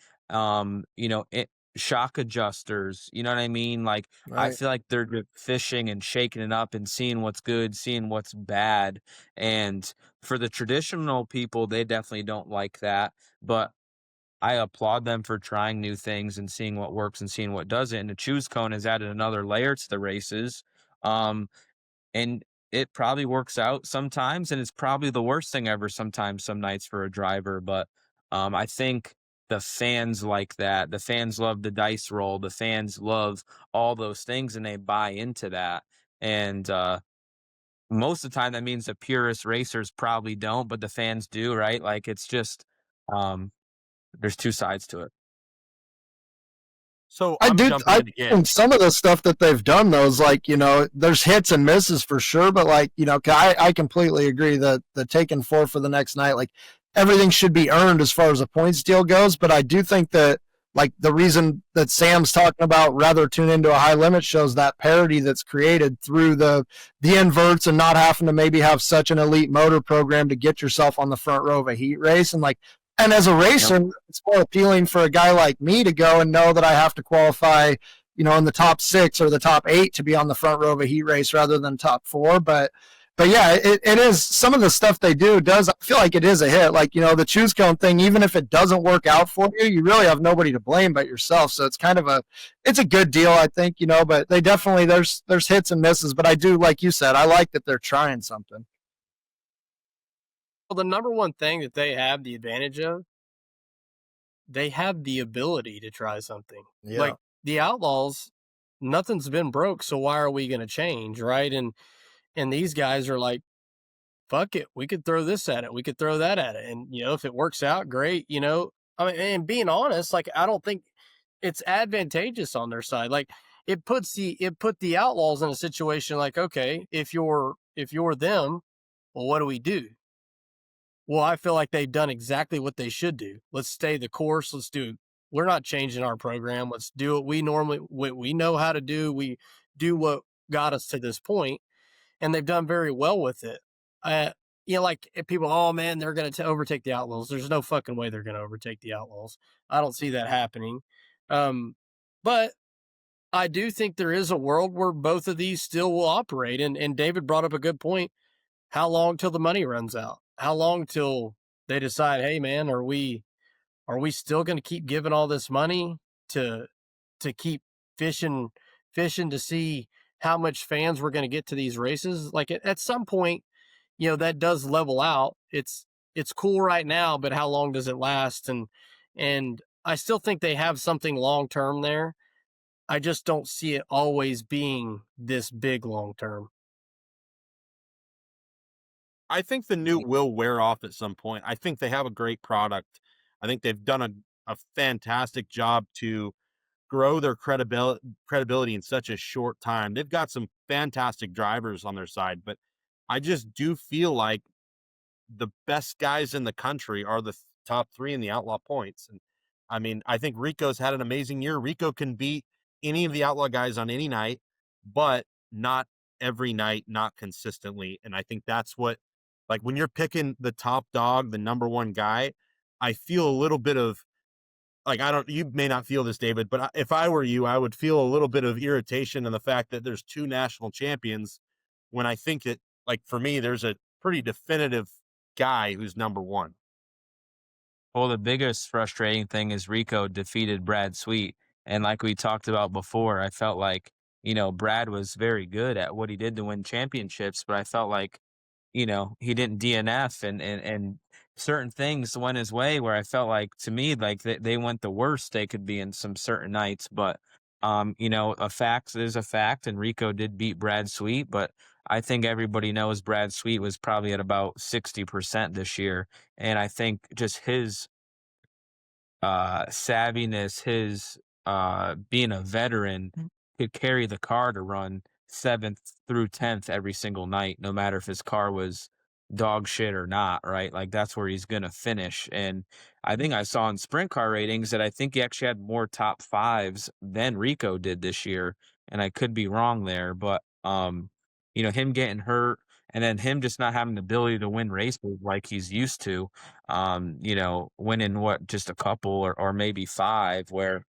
[SPEAKER 5] shock adjusters, you know what I mean? Like, right. I feel like they're just fishing and shaking it up and seeing what's good, seeing what's bad. And for the traditional people, they definitely don't like that. But I applaud them for trying new things and seeing what works and seeing what doesn't. And the choose cone has added another layer to the races. And it probably works out sometimes, and it's probably the worst thing ever sometimes, some nights for a driver. But I think the fans like that. The fans love the dice roll. The fans love all those things, and they buy into that. And most of the time, that means the purist racers probably don't, but the fans do, right? Like, it's just there's two sides to it.
[SPEAKER 7] So
[SPEAKER 6] I think some of the stuff that they've done, though, is like, there's hits and misses for sure, but like, I completely agree that the taking 4 for the next night, like, everything should be earned as far as a points deal goes. But I do think that, like, the reason that Sam's talking about rather tune into a high limit shows that parity that's created through the inverts and not having to maybe have such an elite motor program to get yourself on the front row of a heat race. And as a racer, it's more appealing for a guy like me to go and know that I have to qualify, in the top 6 or the top 8 to be on the front row of a heat race rather than top 4. But but yeah, it is, some of the stuff they do does feel like it is a hit. Like, the choose cone thing, even if it doesn't work out for you, you really have nobody to blame but yourself. So it's kind of it's a good deal, I think, but they definitely, there's hits and misses, but I do, like you said, I like that they're trying something.
[SPEAKER 8] Well, the number one thing that they have the advantage of, they have the ability to try something.
[SPEAKER 7] Yeah.
[SPEAKER 8] Like the Outlaws, nothing's been broke, so why are we going to change, right? And these guys are like, fuck it, we could throw this at it, we could throw that at it, and if it works out, great. I mean, and being honest, like, I don't think it's advantageous on their side. Like, it put the Outlaws in a situation like, okay, if you're them, well, what do we do? Well, I feel like they've done exactly what they should do. Let's stay the course. We're not changing our program. Let's do what we know how to do. We do what got us to this point, and they've done very well with it. Like, if people, oh man, they're going to overtake the Outlaws. There's no fucking way they're going to overtake the Outlaws. I don't see that happening. But I do think there is a world where both of these still will operate. And David brought up a good point. How long till the money runs out? How long till they decide, hey man, are we still going to keep giving all this money to keep fishing to see how much fans we're going to get to these races? Like, at some point, that does level out. It's cool right now, but how long does it last? And I still think they have something long term there. I just don't see it always being this big long term.
[SPEAKER 7] I think the new will wear off at some point. I think they have a great product. I think they've done a fantastic job to grow their credibility in such a short time. They've got some fantastic drivers on their side, but I just do feel like the best guys in the country are the top 3 in the Outlaw points. And I mean, I think Rico's had an amazing year. Rico can beat any of the Outlaw guys on any night, but not every night, not consistently. And I think that's what, like, when you're picking the top dog, the number one guy, I feel a little bit of, like, you may not feel this, David, but if I were you, I would feel a little bit of irritation in the fact that there's 2 national champions, when I think that, like, for me, there's a pretty definitive guy who's number one.
[SPEAKER 5] Well, the biggest frustrating thing is Rico defeated Brad Sweet. And like we talked about before, I felt like, Brad was very good at what he did to win championships, but I felt like, he didn't DNF and certain things went his way where I felt like, to me, like they went the worst they could be in some certain nights. But, a fact is a fact, and Rico did beat Brad Sweet, but I think everybody knows Brad Sweet was probably at about 60% this year. And I think just his savviness, his being a veteran, could carry the car to run 7th through 10th every single night, no matter if his car was dog shit or not, right? Like, that's where he's gonna finish. And I think I saw in sprint car ratings that I think he actually had more top 5s than Rico did this year, and I could be wrong there, but him getting hurt and then him just not having the ability to win races like he's used to, winning just a couple or maybe 5, where,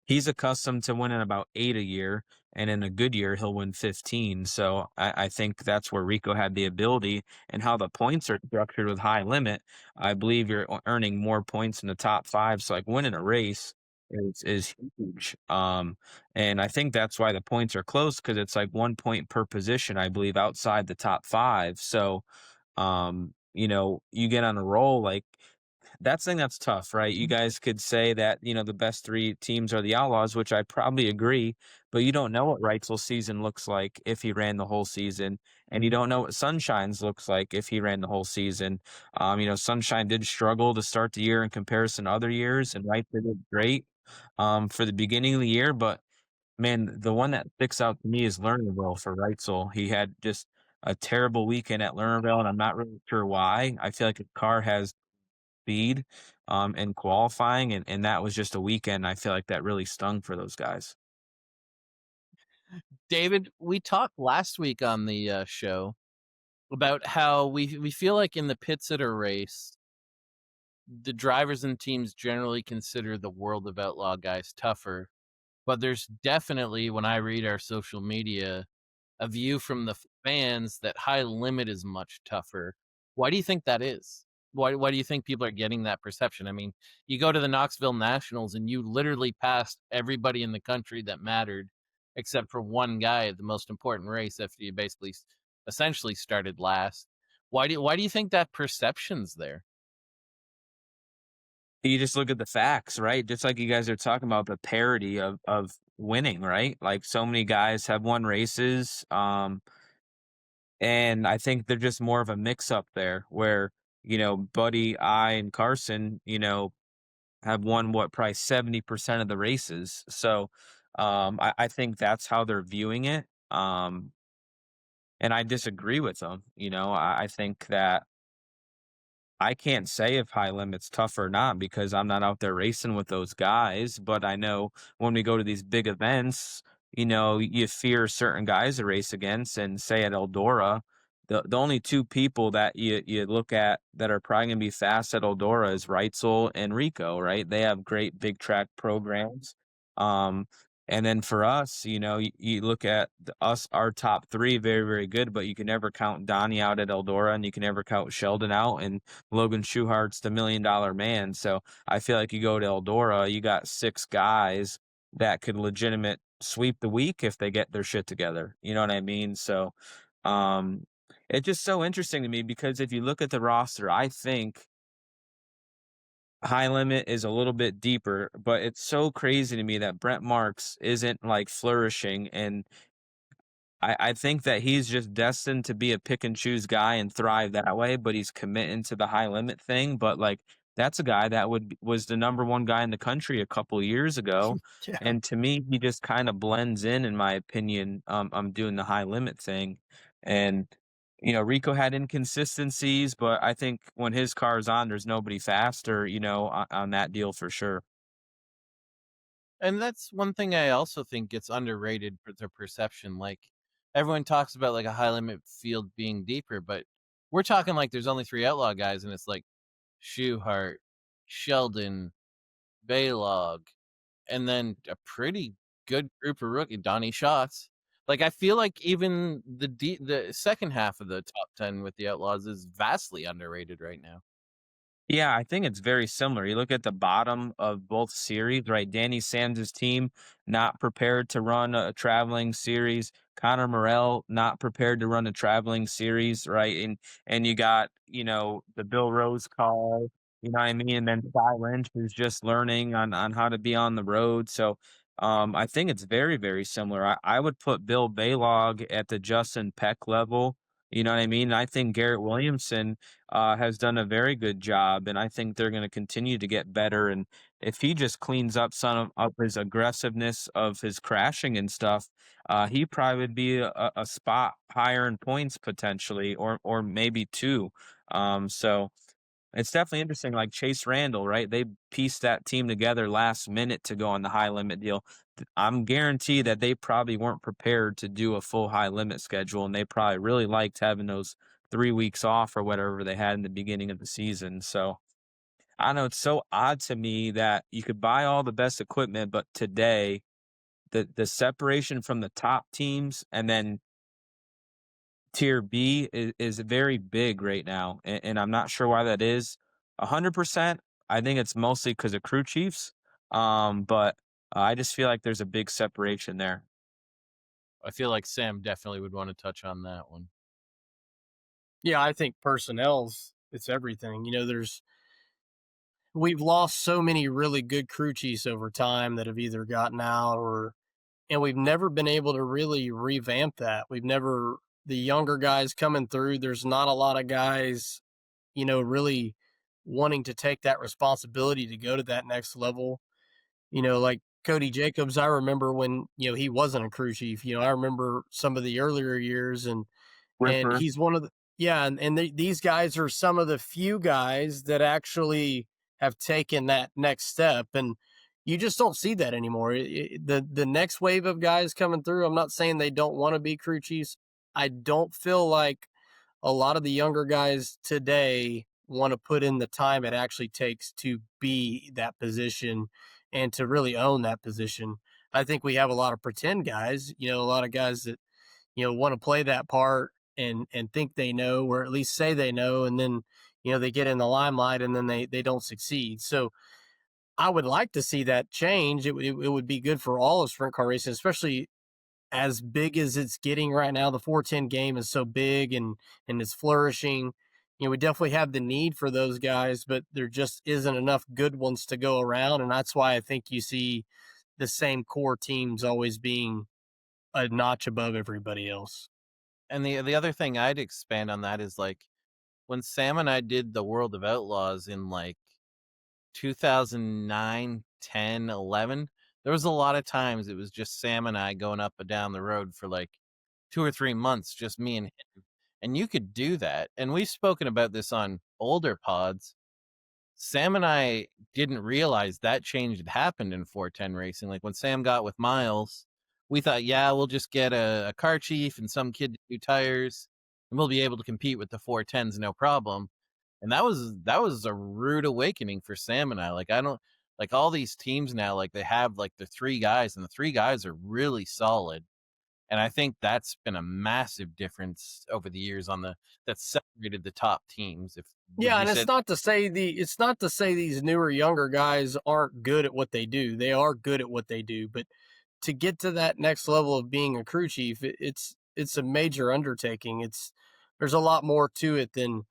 [SPEAKER 5] he's accustomed to winning about 8 a year, and in a good year, he'll win 15. So I think that's where Rico had the ability, and how the points are structured with high limit. I believe you're earning more points in the top 5. So, like, winning a race is huge. And I think that's why the points are close, because it's like 1 point per position, I believe, outside the top 5. So, you get on a roll, like, that's tough, right? You guys could say that, the best 3 teams are the Outlaws, which I probably agree, but you don't know what Reitzel's season looks like if he ran the whole season, and you don't know what Sunshine's looks like if he ran the whole season. Sunshine did struggle to start the year in comparison to other years, and Reitzel did great for the beginning of the year, but man, the one that sticks out to me is Lernerville for Reitzel. He had just a terrible weekend at Lernerville, and I'm not really sure why. I feel like his car has speed in qualifying, and that was just a weekend. I feel like that really stung for those guys.
[SPEAKER 4] David, we talked last week on the show about how we feel like in the pit sitter race, the drivers and teams generally consider the World of Outlaw guys tougher. But there's definitely, when I read our social media, a view from the fans that high limit is much tougher. Why do you think that is? Why do you think people are getting that perception? I mean, you go to the Knoxville Nationals and you literally passed everybody in the country that mattered, except for one guy at the most important race after you basically essentially started last. Why do you think that perception's there?
[SPEAKER 5] You just look at the facts, right? Just like you guys are talking about the parity of winning, right? Like so many guys have won races. And I think they're just more of a mix up there where, Buddy, I, and Carson, have won probably 70% of the races. So I think that's how they're viewing it. And I disagree with them. I think that I can't say if high limit's tough or not because I'm not out there racing with those guys. But I know when we go to these big events, you fear certain guys to race against. And say at Eldora, the only two people that you look at that are probably going to be fast at Eldora is Reitzel and Rico, right? They have great big track programs. And then for us, you look at our top three, very, very good, but you can never count Donnie out at Eldora and you can never count Sheldon out. And Logan Schuhart's the $1 million man. So I feel like you go to Eldora, you got 6 guys that could legitimate sweep the week if they get their shit together. You know what I mean? So it's just so interesting to me because if you look at the roster, I think high limit is a little bit deeper, but it's so crazy to me that Brent Marks isn't like flourishing. And I think that he's just destined to be a pick and choose guy and thrive that way, but he's committing to the high limit thing. But like that's a guy that was the number 1 guy in the country a couple of years ago.
[SPEAKER 8] Yeah.
[SPEAKER 5] And to me, he just kind of blends in my opinion. I'm doing the high limit thing. And Rico had inconsistencies, but I think when his car's on, there's nobody faster, on that deal for sure.
[SPEAKER 4] And that's one thing I also think gets underrated for the perception. Like everyone talks about like a high limit field being deeper, but we're talking like there's only 3 outlaw guys, and it's like Schuhart, Sheldon, Baylog, and then a pretty good group of rookie Donnie Schatz. Like I feel like even the second half of the top 10 with the Outlaws is vastly underrated right now.
[SPEAKER 5] Yeah, I think it's very similar. You look at the bottom of both series, right? Danny Sands' team not prepared to run a traveling series. Connor Morell not prepared to run a traveling series, right? And you got, the Bill Rose call, you know what I mean? And then Cy Lynch who's just learning on how to be on the road. So I think it's very, very similar. I would put Bill Baylog at the Justin Peck level. You know what I mean? I think Garrett Williamson has done a very good job, and I think they're going to continue to get better. And if he just cleans up some of his aggressiveness of his crashing and stuff, he probably would be a spot higher in points potentially, or maybe 2. So it's definitely interesting. Like Chase Randall, right? They pieced that team together last minute to go on the high limit deal. I'm guaranteed that they probably weren't prepared to do a full high limit schedule, and they probably really liked having those 3 weeks off or whatever they had in the beginning of the season. So I don't know. It's so odd to me that you could buy all the best equipment, but today the separation from the top teams and then tier B is very big right now, and I'm not sure why that is. 100%, I think it's mostly because of crew chiefs, but I just feel like there's a big separation there.
[SPEAKER 4] I feel like Sam definitely would want to touch on that one.
[SPEAKER 8] Yeah, I think it's everything. We've lost so many really good crew chiefs over time that have either gotten out and we've never been able to really revamp that. The younger guys coming through, there's not a lot of guys, really wanting to take that responsibility to go to that next level. Like Cody Jacobs, I remember when, he wasn't a crew chief. I remember some of the earlier years and
[SPEAKER 5] Ripper.
[SPEAKER 8] he's one of the, yeah. These guys are some of the few guys that actually have taken that next step. And you just don't see that anymore. The next wave of guys coming through, I'm not saying they don't want to be crew chiefs. I don't feel like a lot of the younger guys today want to put in the time it actually takes to be that position and to really own that position. I think we have a lot of pretend guys, a lot of guys that, want to play that part and think they know, or at least say they know, and then they get in the limelight and then they don't succeed. So I would like to see that change. It would be good for all of sprint car racing, especially as big as it's getting right now. The 410 game is so big and it's flourishing. We definitely have the need for those guys, but there just isn't enough good ones to go around. And that's why I think you see the same core teams always being a notch above everybody else.
[SPEAKER 4] And the other thing I'd expand on that is like when Sam and I did the World of Outlaws in like 2009, 10, 11, there was a lot of times it was just Sam and I going up and down the road for like 2 or 3 months, just me and him. And you could do that. And we've spoken about this on older pods. Sam and I didn't realize that change had happened in 410 racing. Like when Sam got with Miles, we thought, yeah, we'll just get a car chief and some kid to do tires, and we'll be able to compete with the 410s no problem. And that was a rude awakening for Sam and I. Like I don't like all these teams now, like they have like the 3 guys, and the 3 guys are really solid. And I think that's been a massive difference over the years that separated the top teams.
[SPEAKER 8] Yeah, and it's not to say these newer, younger guys aren't good at what they do. They are good at what they do, but to get to that next level of being a crew chief, it's a major undertaking. There's a lot more to it than,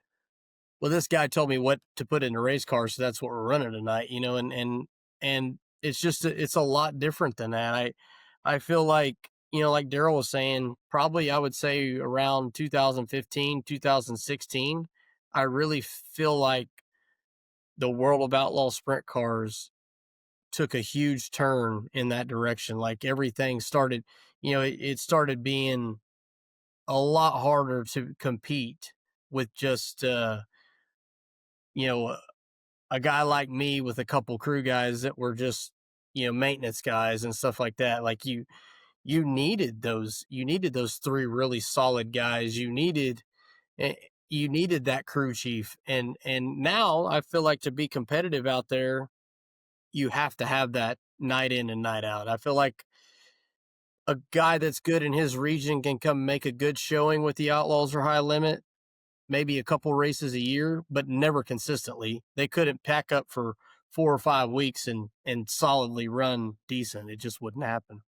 [SPEAKER 8] well, this guy told me what to put in a race car, so that's what we're running tonight, and it's just it's a lot different than that. I feel like, like Daryl was saying, probably I would say around 2015, 2016, I really feel like the World of Outlaw sprint cars took a huge turn in that direction. Like everything started, it started being a lot harder to compete with just, a guy like me with a couple crew guys that were just, maintenance guys and stuff like that. Like you needed those 3 really solid guys. You needed that crew chief. And now I feel like to be competitive out there, you have to have that night in and night out. I feel like a guy that's good in his region can come make a good showing with the Outlaws or High Limit, maybe a couple races a year, but never consistently. They couldn't pack up for 4 or 5 weeks and solidly run decent. It just wouldn't happen.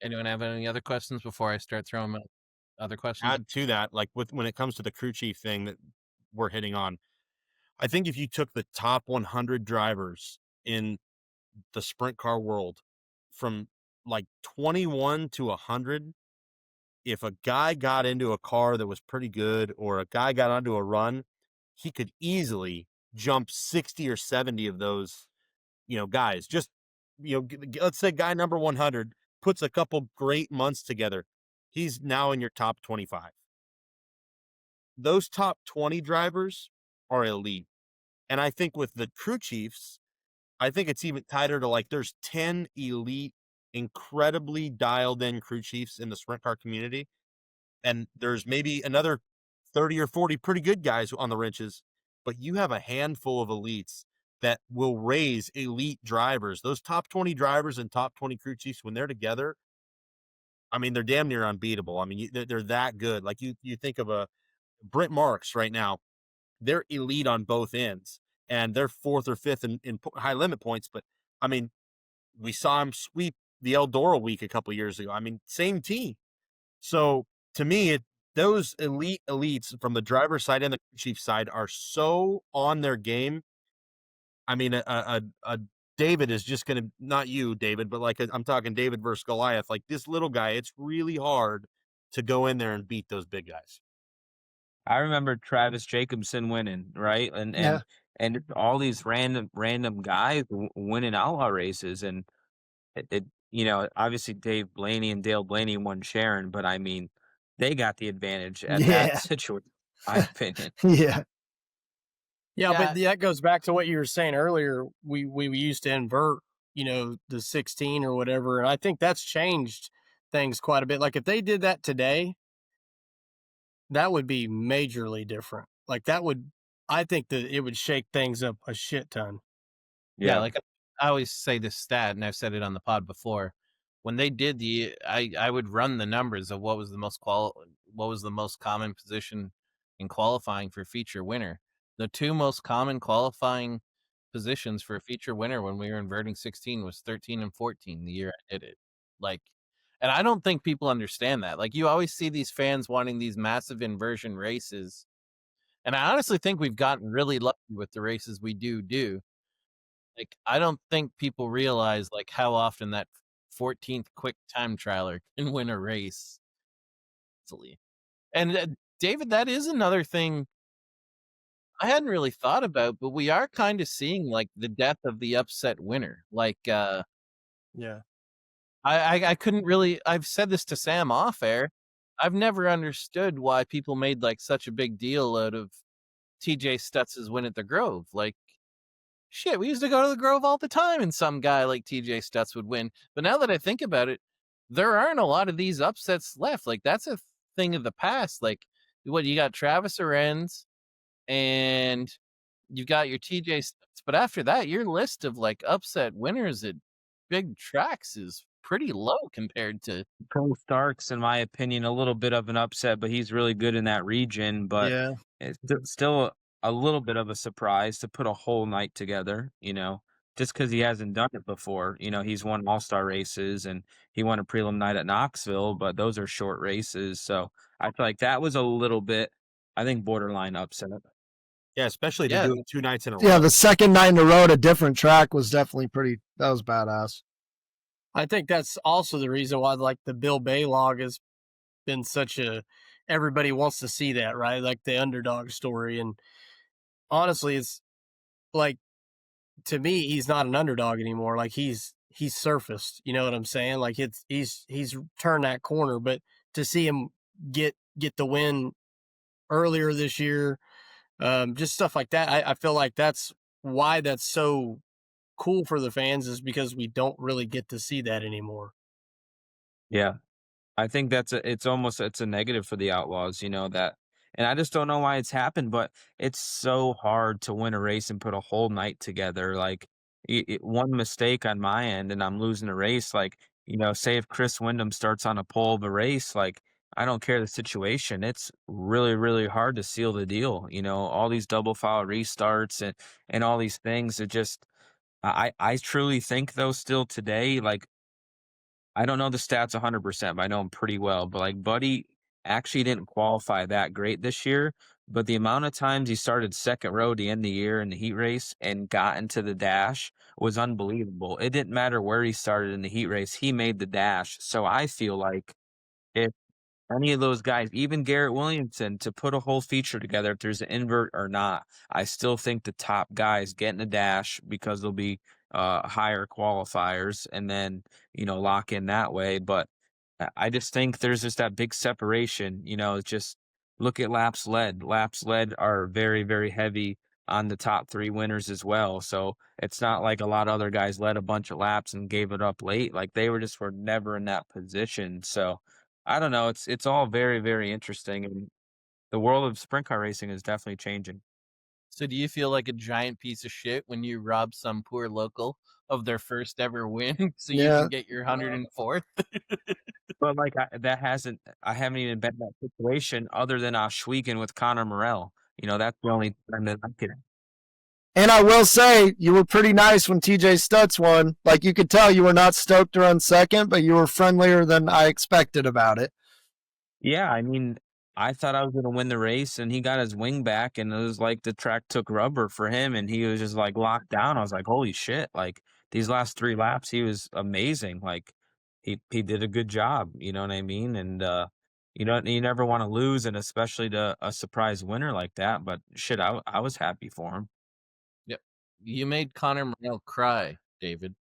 [SPEAKER 4] Anyone have any other questions before I start throwing out other questions?
[SPEAKER 7] Add to that, like when it comes to the crew chief thing that we're hitting on, I think if you took the top 100 drivers in the sprint car world from like 21 to 100, if a guy got into a car that was pretty good or a guy got onto a run, he could easily jump 60 or 70 of those, guys. Just, let's say guy number 100 puts a couple great months together. He's now in your top 25. Those top 20 drivers are elite. And I think with the crew chiefs, I think it's even tighter to like there's 10 elite, incredibly dialed in crew chiefs in the sprint car community. And there's maybe another 30 or 40 pretty good guys on the wrenches, but you have a handful of elites that will raise elite drivers. Those top 20 drivers and top 20 crew chiefs, when they're together, I mean, they're damn near unbeatable. I mean, they're that good. Like you think of a Brent Marks right now, they're elite on both ends, and they're 4th or 5th in high limit points. But I mean, we saw him sweep the Eldora week a couple years ago. I mean, same team. So to me, those elites from the driver's side and the chief side are so on their game. I mean, a David is just going to, not you, David, but like I'm talking David versus Goliath. Like this little guy, it's really hard to go in there and beat those big guys.
[SPEAKER 5] I remember Travis Jacobson winning, right? And all these random guys winning outlaw races, and it obviously Dave Blaney and Dale Blaney won Sharon, but I mean they got the advantage at that situation, in my opinion.
[SPEAKER 8] Yeah, but that goes back to what you were saying earlier. We used to invert, the 16 or whatever, and I think that's changed things quite a bit. Like if they did that today, that would be majorly different. Like I think that it would shake things up a shit ton.
[SPEAKER 4] Yeah, like I always say this stat, and I've said it on the pod before. when they did I would run the numbers of what was the most common position in qualifying for feature winner. The two most common qualifying positions for a feature winner when we were inverting 16 was 13 and 14 the year I did it. Like, and I don't think people understand that. Like, you always see these fans wanting these massive inversion races. And I honestly think we've gotten really lucky with the races we do. Like, I don't think people realize like how often that 14th quick time trialer can win a race easily. And David, that is another thing I hadn't really thought about, but we are kind of seeing like the death of the upset winner. Like,
[SPEAKER 8] Yeah.
[SPEAKER 4] I couldn't really. I've said this to Sam off air. I've never understood why people made like such a big deal out of TJ Stutz's win at the Grove. Like, shit, we used to go to the Grove all the time, and some guy like TJ Stutz would win. But now that I think about it, there aren't a lot of these upsets left. Like, that's a thing of the past. Like, what you got, Travis Arends, and you've got your TJ Stutz. But after that, your list of like upset winners at big tracks is pretty low compared to.
[SPEAKER 5] Cole Stark's, in my opinion, a little bit of an upset, but he's really good in that region. But
[SPEAKER 8] Yeah.
[SPEAKER 5] it's still a little bit of a surprise to put a whole night together, just because he hasn't done it before. He's won all-star races and he won a prelim night at Knoxville, but those are short races. So I feel like that was a little bit, I think, borderline upset.
[SPEAKER 7] Yeah, especially to
[SPEAKER 4] Yeah.
[SPEAKER 7] do it 2 nights in a row.
[SPEAKER 6] Yeah, the second night in a row at a different track was definitely that was badass.
[SPEAKER 8] I think that's also the reason why like the Bill Bay log has been everybody wants to see that, right? Like the underdog story. And honestly, it's like, to me, he's not an underdog anymore. Like he's surfaced, you know what I'm saying? Like he's turned that corner, but to see him get the win earlier this year, just stuff like that. I feel like that's why that's so cool for the fans, is because we don't really get to see that anymore.
[SPEAKER 5] Yeah. I think it's a negative for the Outlaws, that, and I just don't know why it's happened, but it's so hard to win a race and put a whole night together. Like, one mistake on my end and I'm losing a race. Like, say if Chris Wyndham starts on a pole of a race, like, I don't care the situation. It's really, really hard to seal the deal. All these double foul restarts and all these things. It just, I truly think though, still today, like, I don't know the stats 100%, but I know them pretty well. But like Buddy actually didn't qualify that great this year, but the amount of times he started second row to end the year in the heat race and got into the dash was unbelievable. It didn't matter where he started in the heat race, he made the dash. So I feel like if any of those guys, even Garrett Williamson, to put a whole feature together, if there's an invert or not, I still think the top guys get in the dash because they'll be higher qualifiers and then, lock in that way. But I just think there's just that big separation, just look at laps led. Laps led are very, very heavy on the top three winners as well. So it's not like a lot of other guys led a bunch of laps and gave it up late. Like they were never in that position. So I don't know. It's all very, very interesting, and the world of sprint car racing is definitely changing.
[SPEAKER 4] So do you feel like a giant piece of shit when you rob some poor local of their first ever win so you
[SPEAKER 6] Yeah.
[SPEAKER 4] can get your 104th?
[SPEAKER 5] But like I haven't even been in that situation other than Oswego with Connor Morell. That's the only time that I could.
[SPEAKER 6] And I will say, you were pretty nice when TJ Stutz won. Like, you could tell you were not stoked to run second, but you were friendlier than I expected about it.
[SPEAKER 5] Yeah, I mean, I thought I was going to win the race, and he got his wing back, and it was like the track took rubber for him, and he was just like locked down. I was like, holy shit! Like these last 3 laps, he was amazing. Like he did a good job. You know what I mean? And you never want to lose, and especially to a surprise winner like that. But shit, I was happy for him.
[SPEAKER 4] Yep. You made Connor Morell cry, David.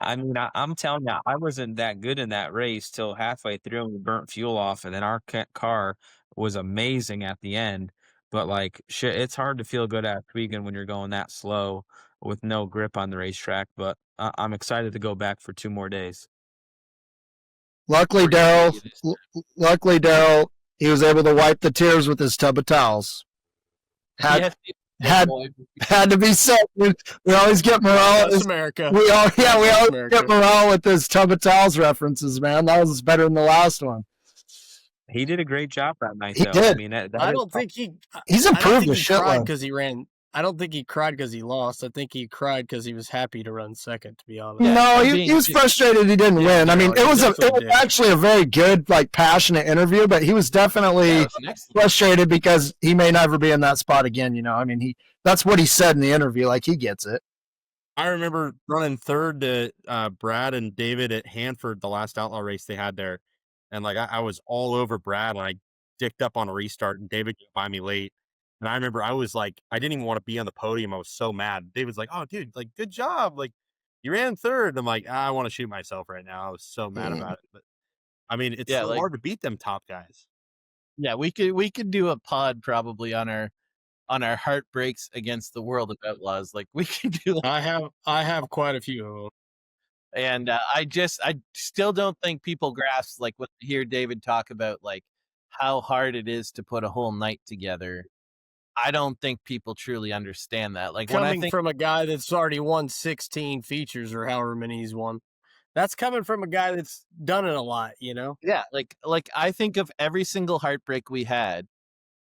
[SPEAKER 5] I mean, I'm telling you, I wasn't that good in that race till halfway through and we burnt fuel off, and then our car was amazing at the end. But like, shit, it's hard to feel good at Tweegan when you're going that slow with no grip on the racetrack. But I'm excited to go back for 2 more days.
[SPEAKER 6] Luckily, Daryl, he was able to wipe the tears with his tub of towels.
[SPEAKER 4] Yes,
[SPEAKER 6] had to be said. We always get Morale.
[SPEAKER 8] That's America.
[SPEAKER 6] We always
[SPEAKER 8] America.
[SPEAKER 6] get Morale with his tub of towels references, man. That was better than the last one.
[SPEAKER 5] He did a great job that night,
[SPEAKER 6] He
[SPEAKER 5] though.
[SPEAKER 6] did.
[SPEAKER 5] I mean,
[SPEAKER 8] I don't think
[SPEAKER 6] he's
[SPEAKER 8] I don't
[SPEAKER 6] improved
[SPEAKER 8] think
[SPEAKER 6] a
[SPEAKER 8] he cried
[SPEAKER 6] shitload.
[SPEAKER 8] because he ran. I don't think he cried because he lost. I think he cried because he was happy to run second. To be honest,
[SPEAKER 4] Yeah,
[SPEAKER 6] no,
[SPEAKER 4] I'm
[SPEAKER 6] he was
[SPEAKER 4] being-
[SPEAKER 6] frustrated he didn't win. I mean,
[SPEAKER 8] no,
[SPEAKER 6] it was
[SPEAKER 8] definitely did.
[SPEAKER 6] actually a very good, like, passionate interview, but he was definitely
[SPEAKER 4] Yeah, it was an excellent-
[SPEAKER 6] frustrated because he may never be in that spot again. You know, I mean, that's what he said in the interview. Like, he gets it.
[SPEAKER 7] I remember running third to Brad and David at Hanford, the last outlaw race they had there. And like I was all over Brad, and I dicked up on a restart, and David got by me late. And I remember I was like, I didn't even want to be on the podium. I was so mad. David's like, "Oh, dude, like, good job. Like, you ran third." I'm like, I want to shoot myself right now. I was so mad about it. But I mean, it's so hard to beat them top guys.
[SPEAKER 4] Yeah, we could do a pod probably on our heartbreaks against the world of Outlaws. Like, we can do.
[SPEAKER 8] I have quite a few of them.
[SPEAKER 4] And I still don't think people grasp, like, when they hear David talk about, like, how hard it is to put a whole night together. I don't think people truly understand that. Like, when I
[SPEAKER 8] Coming
[SPEAKER 4] think
[SPEAKER 8] from a guy that's already won 16 features or however many he's won, that's coming from a guy that's done it a lot, you know?
[SPEAKER 4] yeah, like I think of every single heartbreak we had,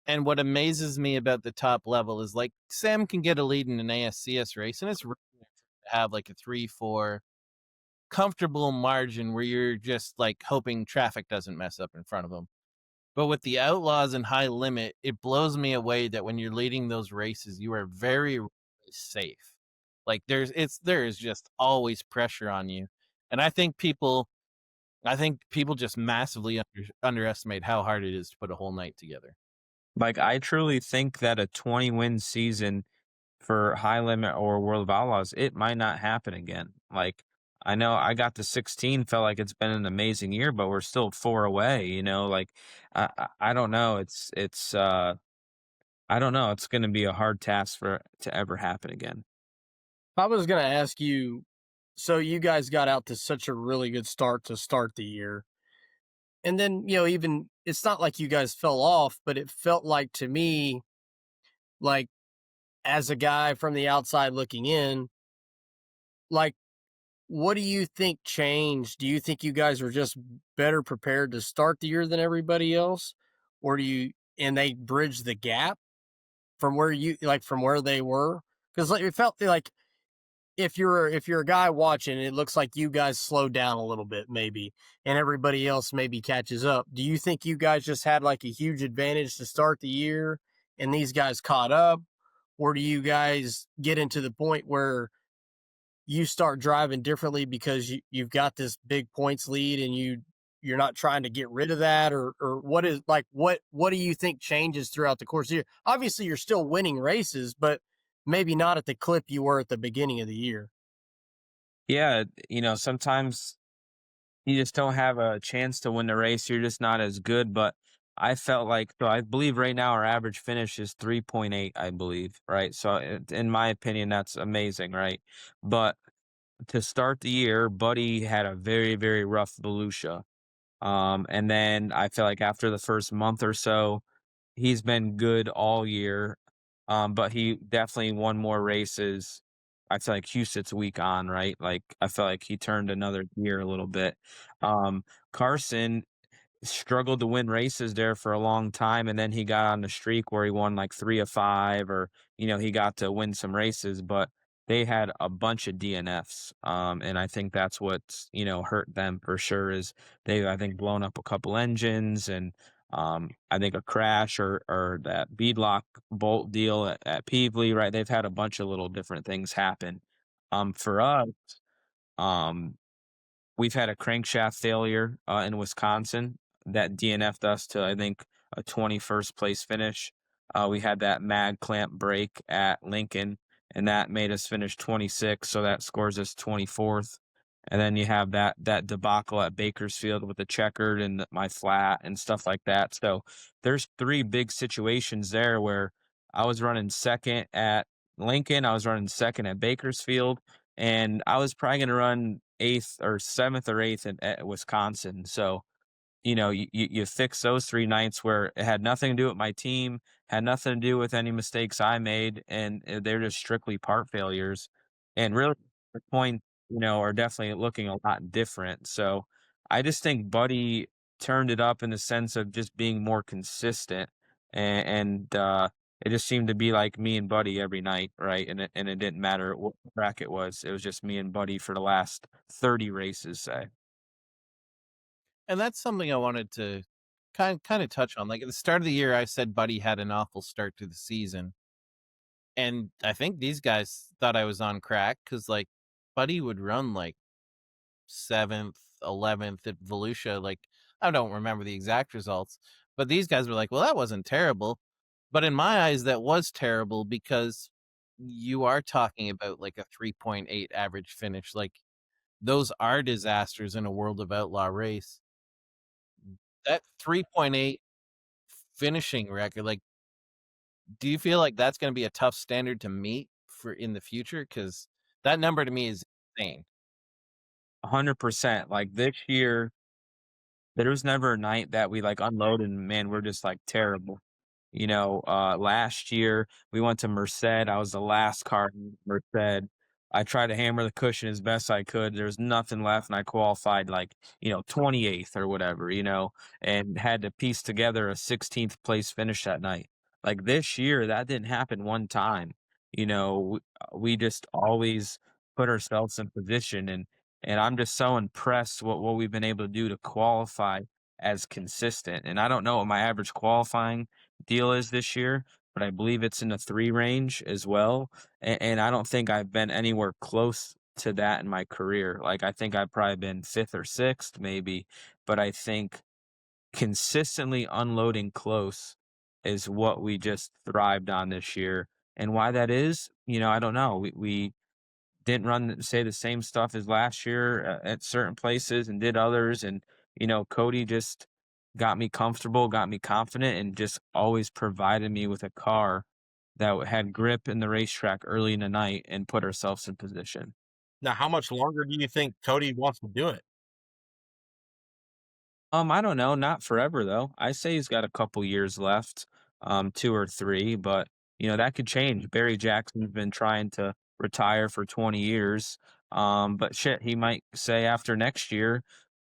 [SPEAKER 4] and what amazes me about the top level is, like, Sam can get a lead in an ASCS race, and it's rare to have like a 3-4 comfortable margin where you're just like hoping traffic doesn't mess up in front of them. But with the Outlaws and High Limit, it blows me away that when you're leading those races, you are very safe. Like, there is just always pressure on you, and I think people just massively underestimate how hard it is to put a whole night together.
[SPEAKER 5] Like, I truly think that a 20-win season for High Limit or World of Outlaws, it might not happen again. Like, I know I got to 16, felt like it's been an amazing year, but we're still 4 away, you know? Like, I don't know. I don't know. It's going to be a hard task to ever happen again.
[SPEAKER 8] I was going to ask you, so you guys got out to such a really good start to start the year. And then, you know, even it's not like you guys fell off, but it felt like to me, like, as a guy from the outside looking in, like, what do you think changed? Do you think you guys were just better prepared to start the year than everybody else? Or and they bridged the gap from where from where they were? Because like, it felt like if you're a guy watching, it looks like you guys slowed down a little bit maybe, and everybody else maybe catches up. Do you think you guys just had like a huge advantage to start the year and these guys caught up? Or do you guys get into the point where you start driving differently because you've got this big points lead and you're not trying to get rid of that? Or what is, like, what do you think changes throughout the course of the year? Obviously you're still winning races, but maybe not at the clip you were at the beginning of the year.
[SPEAKER 5] Yeah, you know, sometimes you just don't have a chance to win the race. You're just not as good. But I felt like, so I believe right now our average finish is 3.8, I believe, right? So in my opinion, that's amazing, right? But to start the year, Buddy had a very, very rough Volusia. And then I feel like after the first month or so, he's been good all year. But he definitely won more races. I feel like Hussett's week on, right? Like, I feel like he turned another gear a little bit. Carson struggled to win races there for a long time, and then he got on the streak where he won like 3 of 5, or, you know, he got to win some races, but they had a bunch of DNFs. And I think that's what's, you know, hurt them for sure, is they've, I think, blown up a couple engines, and I think a crash or that beadlock bolt deal at Peevely, right? They've had a bunch of little different things happen. For us, we've had a crankshaft failure in Wisconsin that DNF'd us to, I think, a 21st place finish. We had that mag clamp break at Lincoln, and that made us finish 26, so that scores us 24th. And then you have that debacle at Bakersfield with the checkered and my flat and stuff like that. So there's 3 big situations there where I was running second at Lincoln, I was running second at Bakersfield, and I was probably going to run 8th or 7th or 8th at Wisconsin. So you fix those 3 nights where it had nothing to do with my team, had nothing to do with any mistakes I made, and they're just strictly part failures. And really, the points, are definitely looking a lot different. So I just think Buddy turned it up in the sense of just being more consistent, and it just seemed to be like me and Buddy every night, right? And it didn't matter what track it was. It was just me and Buddy for the last 30 races, say.
[SPEAKER 4] And that's something I wanted to kind of touch on. Like at the start of the year, I said Buddy had an awful start to the season, and I think these guys thought I was on crack because like Buddy would run like 7th, 11th at Volusia. Like I don't remember the exact results, but these guys were like, "Well, that wasn't terrible," but in my eyes, that was terrible because you are talking about like a 3.8 average finish. Like those are disasters in a World of Outlaw race. That 3.8 finishing record, like, do you feel like that's going to be a tough standard to meet for in the future? Because that number to me is insane.
[SPEAKER 5] 100%. Like this year, there was never a night that we like unloaded and man, we're just like terrible. Last year we went to Merced. I was the last car in Merced. I tried to hammer the cushion as best I could. There was nothing left, and I qualified like, 28th or whatever, and had to piece together a 16th place finish that night. Like this year, that didn't happen one time. We just always put ourselves in position, and I'm just so impressed what we've been able to do to qualify as consistent. And I don't know what my average qualifying deal is this year, but I believe it's in the 3 range as well. And I don't think I've been anywhere close to that in my career. Like I think I've probably been 5th or 6th maybe, but I think consistently unloading close is what we just thrived on this year. And why that is, I don't know. We didn't say the same stuff as last year at certain places and did others. And, Cody just got me comfortable, got me confident, and just always provided me with a car that had grip in the racetrack early in the night and put ourselves in position.
[SPEAKER 7] Now, how much longer do you think Cody wants to do it?
[SPEAKER 5] I don't know, not forever though. I say he's got a couple years left, 2 or 3, but that could change. Barry Jackson's been trying to retire for 20 years. But shit, he might say after next year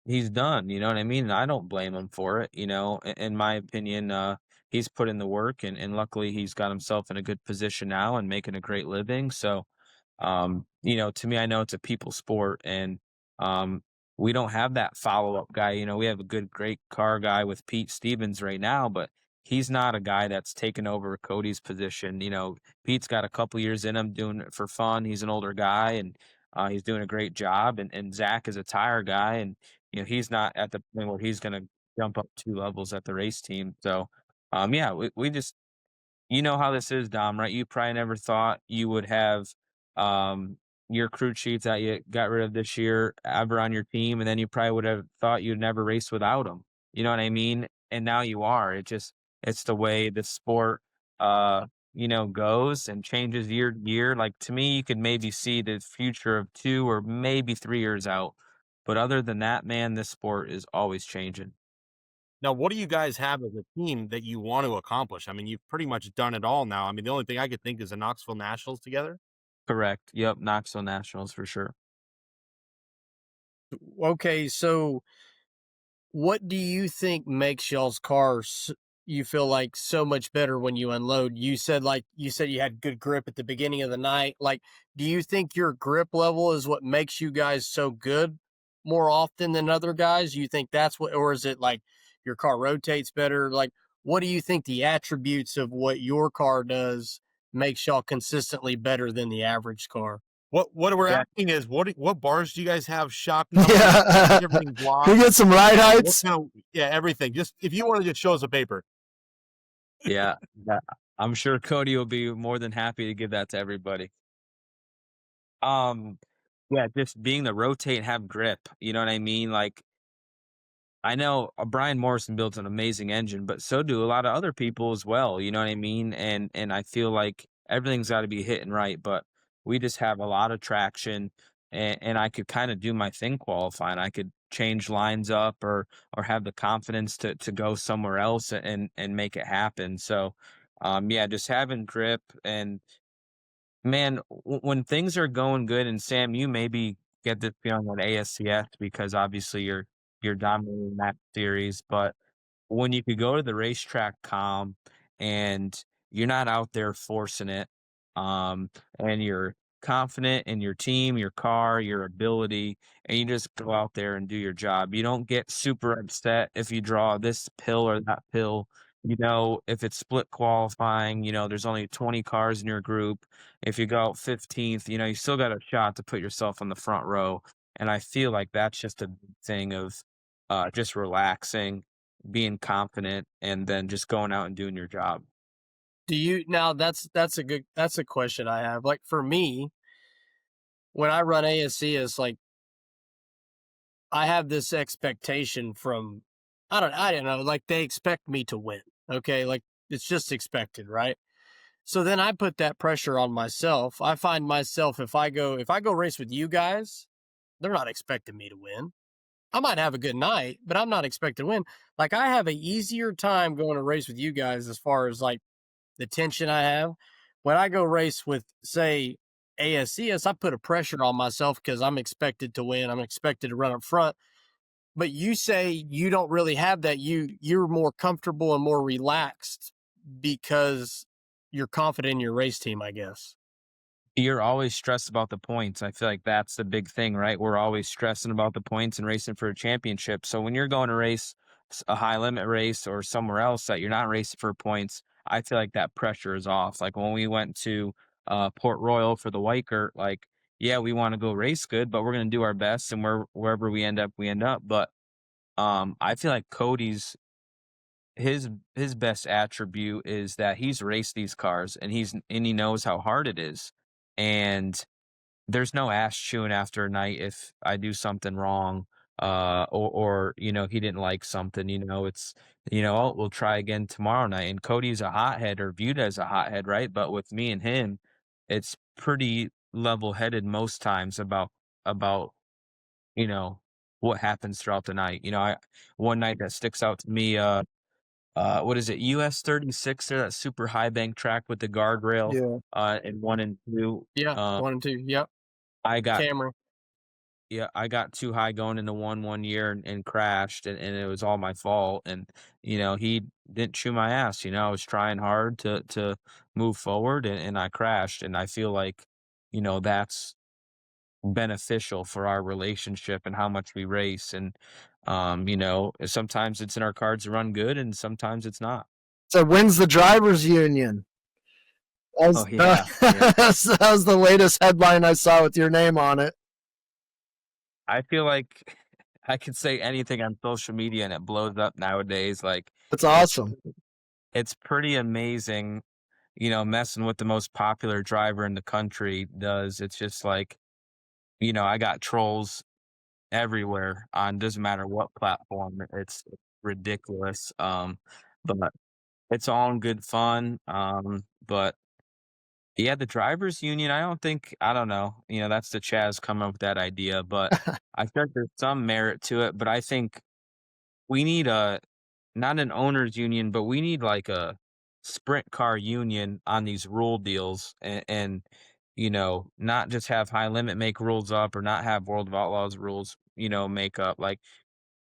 [SPEAKER 5] he's done, you know what I mean? And I don't blame him for it, In my opinion, he's put in the work and luckily he's got himself in a good position now and making a great living. So to me, I know it's a people sport and um, we don't have that follow-up guy. We have a great car guy with Pete Stevens right now, but he's not a guy that's taken over Cody's position. Pete's got a couple years in him doing it for fun. He's an older guy and he's doing a great job. And Zach is a tire guy and, he's not at the point where he's going to jump up 2 levels at the race team. So, yeah, we just, how this is, Dom, right? You probably never thought you would have um, your crew chief that you got rid of this year ever on your team, and then you probably would have thought you'd never race without him. You know what I mean? And now you are. It's the way the sport, goes and changes year to year. Like to me, you could maybe see the future of 2 or maybe 3 years out, but other than that, man, this sport is always changing.
[SPEAKER 7] Now, what do you guys have as a team that you want to accomplish? I mean, you've pretty much done it all now. I mean, the only thing I could think is the Knoxville Nationals together.
[SPEAKER 5] Correct. Yep. Knoxville Nationals for sure.
[SPEAKER 8] Okay, so what do you think makes y'all's cars you feel like so much better when you unload? You said you had good grip at the beginning of the night. Like, do you think your grip level is what makes you guys so good more often than other guys? You think that's what, or is it like your car rotates better? Like, what do you think the attributes of what your car does makes y'all consistently better than the average car?
[SPEAKER 7] What we're
[SPEAKER 5] Yeah.
[SPEAKER 7] asking is what bars do you guys have? Shock
[SPEAKER 6] Yeah.
[SPEAKER 7] everything blocked.
[SPEAKER 6] You get some ride heights.
[SPEAKER 7] Everything. Just if you want to just show us a paper.
[SPEAKER 5] Yeah, I'm sure Cody will be more than happy to give that to everybody. Yeah, just being the rotate and have grip, you know what I mean? Like, I know Brian Morrison builds an amazing engine, but so do a lot of other people as well, you know what I mean? And I feel like everything's got to be hitting right, but we just have a lot of traction, and I could kind of do my thing qualifying. I could change lines up or have the confidence to go somewhere else and make it happen. So yeah, just having grip. And man, when things are going good, and Sam, you maybe get this feeling on ASCS because obviously you're dominating that series, but when you could go to the racetrack calm and you're not out there forcing it, and you're confident in your team, your car, your ability, and you just go out there and do your job. You don't get super upset if you draw this pill or that pill. If it's split qualifying, there's only 20 cars in your group. If you go out 15th, you still got a shot to put yourself on the front row. And I feel like that's just a big thing of just relaxing, being confident, and then just going out and doing your job.
[SPEAKER 8] Do you now? That's a question I have. Like for me, when I run ASC, it's like I have this expectation from I don't know, like they expect me to win. Okay, like it's just expected, right? So then I put that pressure on myself. I find myself if I go race with you guys, they're not expecting me to win. I might have a good night, but I'm not expected to win. Like I have an easier time going to race with you guys as far as like the tension I have. When I go race with, say, ASCS, I put a pressure on myself because I'm expected to win. I'm expected to run up front. But you say you don't really have that. You're more comfortable and more relaxed because you're confident in your race team, I guess.
[SPEAKER 5] You're always stressed about the points. I feel like that's the big thing, right? We're always stressing about the points and racing for a championship. So when you're going to race a high limit race or somewhere else that you're not racing for points, I feel like that pressure is off. Like when we went to Port Royal for the Weichert, like, yeah, we want to go race good, but we're going to do our best, and wherever we end up, we end up. But I feel like Cody's his best attribute is that he's raced these cars and he knows how hard it is. And there's no ass chewing after a night if I do something wrong, or he didn't like something. It's oh, we'll try again tomorrow night. And Cody's a hothead, or viewed as a hothead, right? But with me and him, it's pretty level headed most times about what happens throughout the night. One night that sticks out to me, what is it, US 36 there, that super high bank track with the guardrail, in 1 and 2.
[SPEAKER 8] Yeah, 1 and 2. Yep.
[SPEAKER 5] I got
[SPEAKER 8] Camry.
[SPEAKER 5] Yeah, I got too high going into one year and crashed, and it was all my fault. And he didn't chew my ass. I was trying hard to move forward, and I crashed. And I feel like that's beneficial for our relationship and how much we race. And sometimes it's in our cards to run good, and sometimes it's not.
[SPEAKER 6] So when's the drivers union?
[SPEAKER 5] Oh yeah,
[SPEAKER 6] That was the latest headline I saw with your name on it.
[SPEAKER 5] I feel like I could say anything on social media and it blows up nowadays. Like,
[SPEAKER 6] That's awesome.
[SPEAKER 5] It's pretty amazing, messing with the most popular driver in the country does. It's just like, I got trolls everywhere on doesn't matter what platform. It's ridiculous. But it's all in good fun. But yeah, the drivers union, I don't know. That's the Chaz coming up with that idea, but I think there's some merit to it. But I think we need not an owners union, but we need like a sprint car union on these rule deals, and not just have high limit make rules up, or not have World of Outlaws rules, make up. Like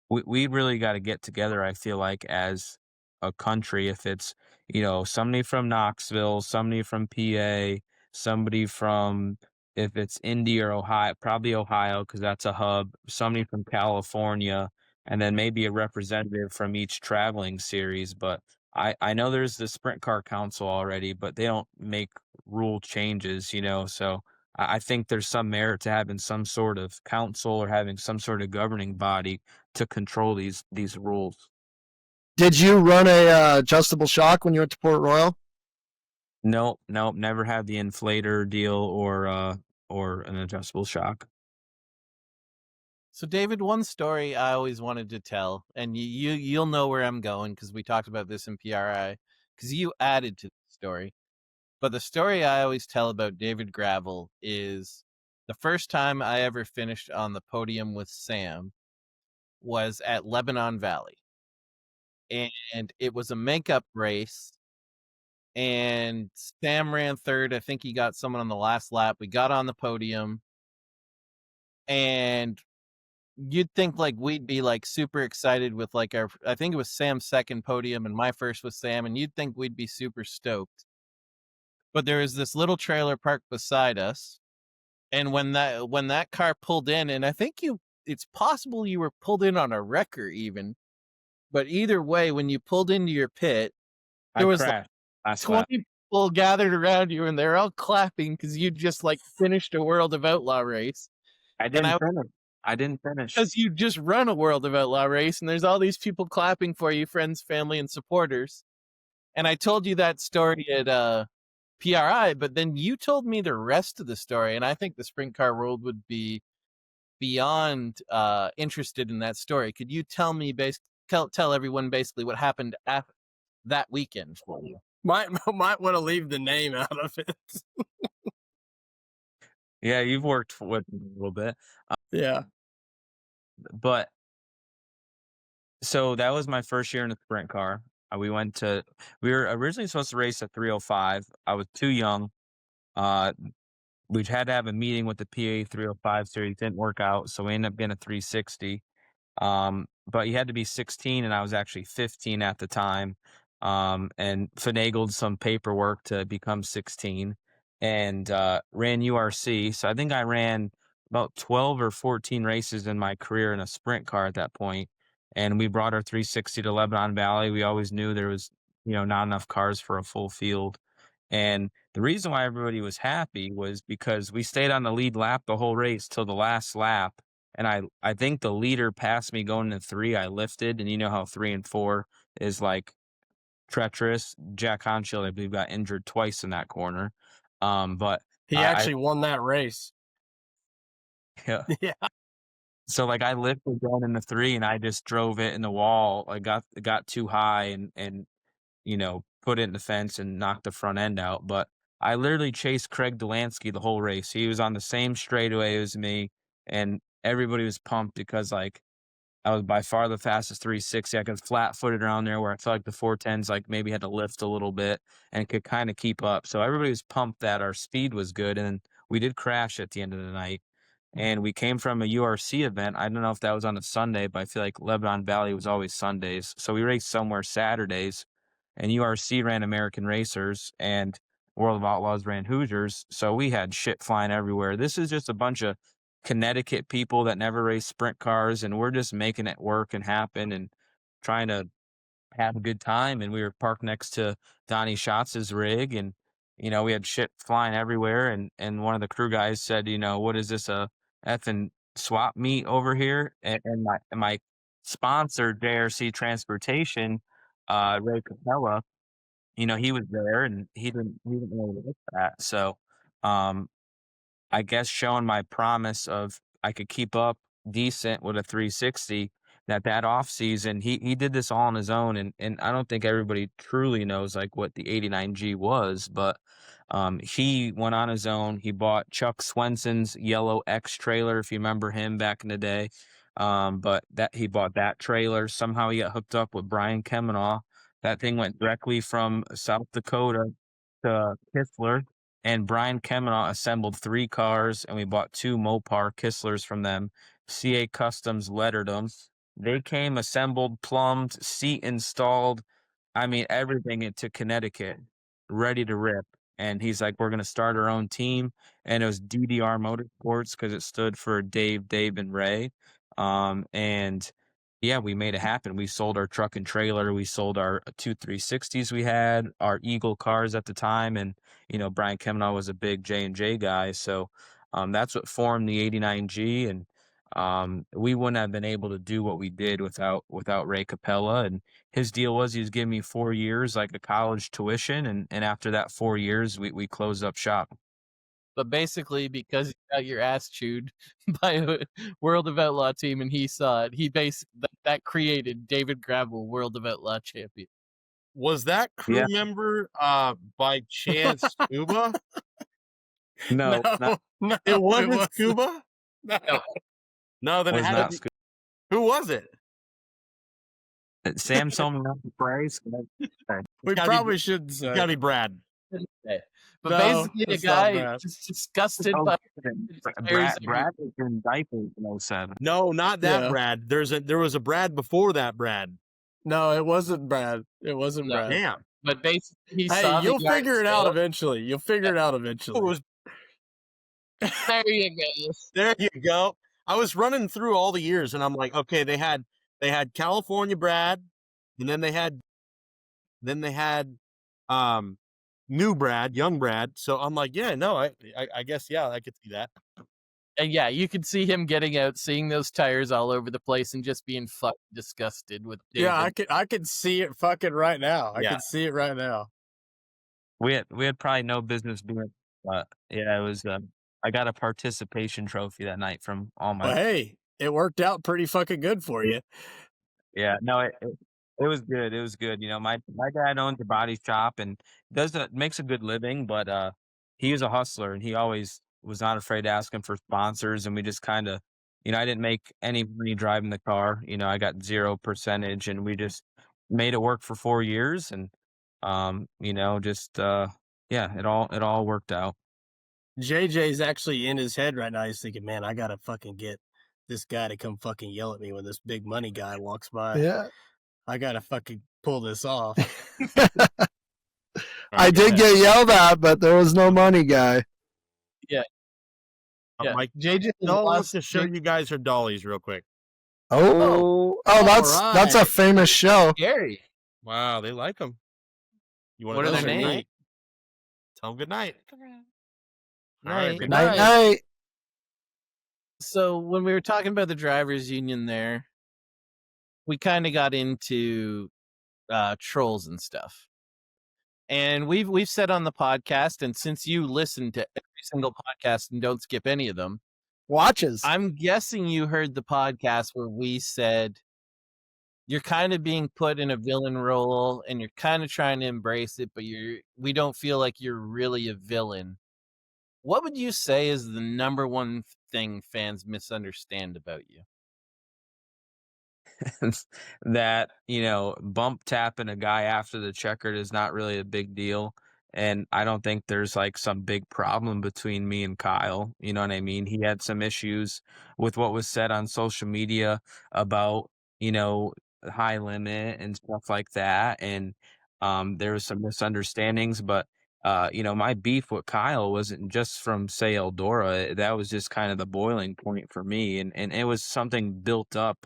[SPEAKER 5] we really got to get together, I feel like, as a country. If it's, somebody from Knoxville, somebody from PA, somebody from, if it's Indy or Ohio, probably Ohio, because that's a hub, somebody from California, and then maybe a representative from each traveling series. But I know there's the Sprint Car Council already, but they don't make rule changes, so I think there's some merit to having some sort of council or having some sort of governing body to control these rules.
[SPEAKER 6] Did you run a adjustable shock when you went to Port Royal?
[SPEAKER 5] Nope, never had the inflator deal or an adjustable shock.
[SPEAKER 4] So, David, one story I always wanted to tell, and you'll know where I'm going because we talked about this in PRI, because you added to the story. But the story I always tell about David Gravel is the first time I ever finished on the podium with Sam. was at Lebanon Valley. And it was a makeup race. And Sam ran third. I think he got someone on the last lap. We got on the podium. And you'd think like we'd be like super excited with like I think it was Sam's second podium and my first was Sam, and you'd think we'd be super stoked. But there was this little trailer parked beside us, and when that car pulled in, and I think it's possible you were pulled in on a wrecker even, but either way, when you pulled into your pit, there was like 20 people gathered around you, and they're all clapping because you just like finished a World of Outlaw race.
[SPEAKER 5] I didn't finish
[SPEAKER 4] because you just run a World of Outlaw race, and there's all these people clapping for you, friends, family, and supporters. And I told you that story at PRI, but then you told me the rest of the story, and I think the sprint car world would be beyond interested in that story. Could you tell me, tell everyone basically what happened after that weekend for you?
[SPEAKER 8] Might want to leave the name out of it.
[SPEAKER 5] Yeah, you've worked with me a little bit.
[SPEAKER 8] Yeah.
[SPEAKER 5] But so that was my first year in a sprint car. We were originally supposed to race at 305. I was too young. We had to have a meeting with the PA 305 series. Didn't work out, so we ended up getting a 360. But you had to be 16, and I was actually 15 at the time. And finagled some paperwork to become 16, and ran URC. So I think I ran about 12 or 14 races in my career in a sprint car at that point. And we brought our 360 to Lebanon Valley. We always knew there was, not enough cars for a full field. And the reason why everybody was happy was because we stayed on the lead lap the whole race till the last lap. And I think the leader passed me going to 3. I lifted, and you know how 3 and 4 is like treacherous. Jack Honshield, I believe, got injured twice in that corner. But
[SPEAKER 8] he actually won that race.
[SPEAKER 5] Yeah.
[SPEAKER 8] Yeah.
[SPEAKER 5] So like I lifted going into 3, and I just drove it in the wall. I got too high and put it in the fence and knocked the front end out. But I literally chased Craig Delansky the whole race. He was on the same straightaway as me, and everybody was pumped because like I was by far the fastest 360. I could flat-footed around there where I felt like the 410s like maybe had to lift a little bit and could kind of keep up. So everybody was pumped that our speed was good, and we did crash at the end of the night. And we came from a URC event. I don't know if that was on a Sunday, but I feel like Lebanon Valley was always Sundays. So we raced somewhere Saturdays, and URC ran American Racers, and World of Outlaws ran Hoosiers. So we had shit flying everywhere. This is just a bunch of Connecticut people that never race sprint cars, and we're just making it work and happen and trying to have a good time. And we were parked next to Donnie Schatz's rig, and we had shit flying everywhere. And one of the crew guys said, what is this, a effing swap meet over here? And my sponsor, JRC Transportation, Ray Capella, he was there, and he didn't really like that. So I guess showing my promise of I could keep up decent with a 360, that off season, he did this all on his own. And I don't think everybody truly knows like what the 89G was, but he went on his own. He bought Chuck Swenson's yellow X trailer, if you remember him back in the day. But he bought that trailer. Somehow he got hooked up with Brian Kemanaugh. That thing went directly from South Dakota to Kistler. And Brian Kemanaugh assembled 3 cars, and we bought 2 Mopar Kistlers from them. CA Customs lettered them. They came assembled, plumbed, seat installed. I mean, everything into Connecticut, ready to rip. And he's like, we're going to start our own team. And it was DDR Motorsports because it stood for Dave, and Ray. And yeah, we made it happen. We sold our truck and trailer. We sold our 2 360s we had, our Eagle cars at the time. And, Brian Kemanaugh was a big J&J guy. So that's what formed the 89G. And we wouldn't have been able to do what we did without Ray Capella. And his deal was he was giving me 4 years, like a college tuition. And after that 4 years, we closed up shop.
[SPEAKER 4] But basically, because you got your ass chewed by a World of Outlaw team and he saw it, that created David Gravel, World of Outlaw champion.
[SPEAKER 7] Was that crew member by chance Scuba?
[SPEAKER 5] No,
[SPEAKER 7] it wasn't Scuba. No, then it had to be. Who was it?
[SPEAKER 5] Sam told me not to praise.
[SPEAKER 8] We
[SPEAKER 7] gotta be-
[SPEAKER 8] probably shouldn't
[SPEAKER 7] It's
[SPEAKER 8] say.
[SPEAKER 7] got to be Brad.
[SPEAKER 4] But
[SPEAKER 8] No,
[SPEAKER 4] basically, the
[SPEAKER 8] it's not
[SPEAKER 4] guy
[SPEAKER 8] Brad.
[SPEAKER 4] is disgusted
[SPEAKER 5] Oh,
[SPEAKER 4] by
[SPEAKER 5] Brad was in diapers in 07.
[SPEAKER 7] No, not that
[SPEAKER 8] Yeah.
[SPEAKER 7] Brad. There was a Brad before that Brad.
[SPEAKER 8] No, it wasn't Brad. It wasn't
[SPEAKER 4] No.
[SPEAKER 8] Brad.
[SPEAKER 7] Damn.
[SPEAKER 4] But basically, he
[SPEAKER 8] Hey,
[SPEAKER 4] saw the
[SPEAKER 8] you'll
[SPEAKER 4] yard
[SPEAKER 8] figure it out
[SPEAKER 4] sale.
[SPEAKER 8] eventually. You'll figure it out
[SPEAKER 7] It
[SPEAKER 8] eventually.
[SPEAKER 7] was,
[SPEAKER 4] There you go.
[SPEAKER 7] there you go. I was running through all the years, and I'm like, okay, they had California Brad, and then they had new Brad, young Brad. So I'm like, yeah, no, I guess yeah, I could see that.
[SPEAKER 4] And yeah, you could see him getting out, seeing those tires all over the place, and just being fucking disgusted with David.
[SPEAKER 8] Yeah, I could see it fucking right now. I
[SPEAKER 7] Yeah.
[SPEAKER 8] can see it right now.
[SPEAKER 5] We had probably no business doing it, but yeah, it was. I got a participation trophy that night from all my.
[SPEAKER 8] Well, hey, it worked out pretty fucking good for you.
[SPEAKER 5] Yeah, no, it was good. It was good. You know, my dad owns a body shop and makes a good living, but he was a hustler and he always was not afraid to ask him for sponsors. And we just kind of, you know, I didn't make any money driving the car. You know, I got 0%, and we just made it work for 4 years. And you know, just yeah, it all worked out.
[SPEAKER 8] JJ's actually in his head right now. He's thinking, man, I gotta fucking get this guy to come fucking yell at me when this big money guy walks by.
[SPEAKER 6] Yeah.
[SPEAKER 8] I gotta fucking pull this off.
[SPEAKER 6] I did get yelled at, but there was no money guy.
[SPEAKER 4] Yeah.
[SPEAKER 7] Mike,
[SPEAKER 4] JJ
[SPEAKER 7] no, let's
[SPEAKER 4] lost
[SPEAKER 7] just show you guys her dollies real quick.
[SPEAKER 6] Oh,
[SPEAKER 8] All
[SPEAKER 6] that's a
[SPEAKER 8] right.
[SPEAKER 6] famous show.
[SPEAKER 4] Gary.
[SPEAKER 7] Wow, they like them. You want
[SPEAKER 4] What
[SPEAKER 7] to
[SPEAKER 4] are
[SPEAKER 7] tell
[SPEAKER 4] their
[SPEAKER 7] them good
[SPEAKER 4] names?
[SPEAKER 7] night? Tell them good night. All
[SPEAKER 4] Night.
[SPEAKER 7] right, good
[SPEAKER 6] Night, night.
[SPEAKER 4] So when we were talking about the drivers' union there, we kind of got into trolls and stuff. And we've said on the podcast, and since you listen to every single podcast and don't skip any of them,
[SPEAKER 6] Watches.
[SPEAKER 4] I'm guessing you heard the podcast where we said you're kind of being put in a villain role and you're kind of trying to embrace it, but we don't feel like you're really a villain. What would you say is the number one thing fans misunderstand about you?
[SPEAKER 5] That, you know, bump tapping a guy after the checkered is not really a big deal. And I don't think there's like some big problem between me and Kyle. You know what I mean? He had some issues with what was said on social media about, you know, high limit and stuff like that. And there was some misunderstandings, but you know, my beef with Kyle wasn't just from say Eldora. That was just kind of the boiling point for me. And it was something built up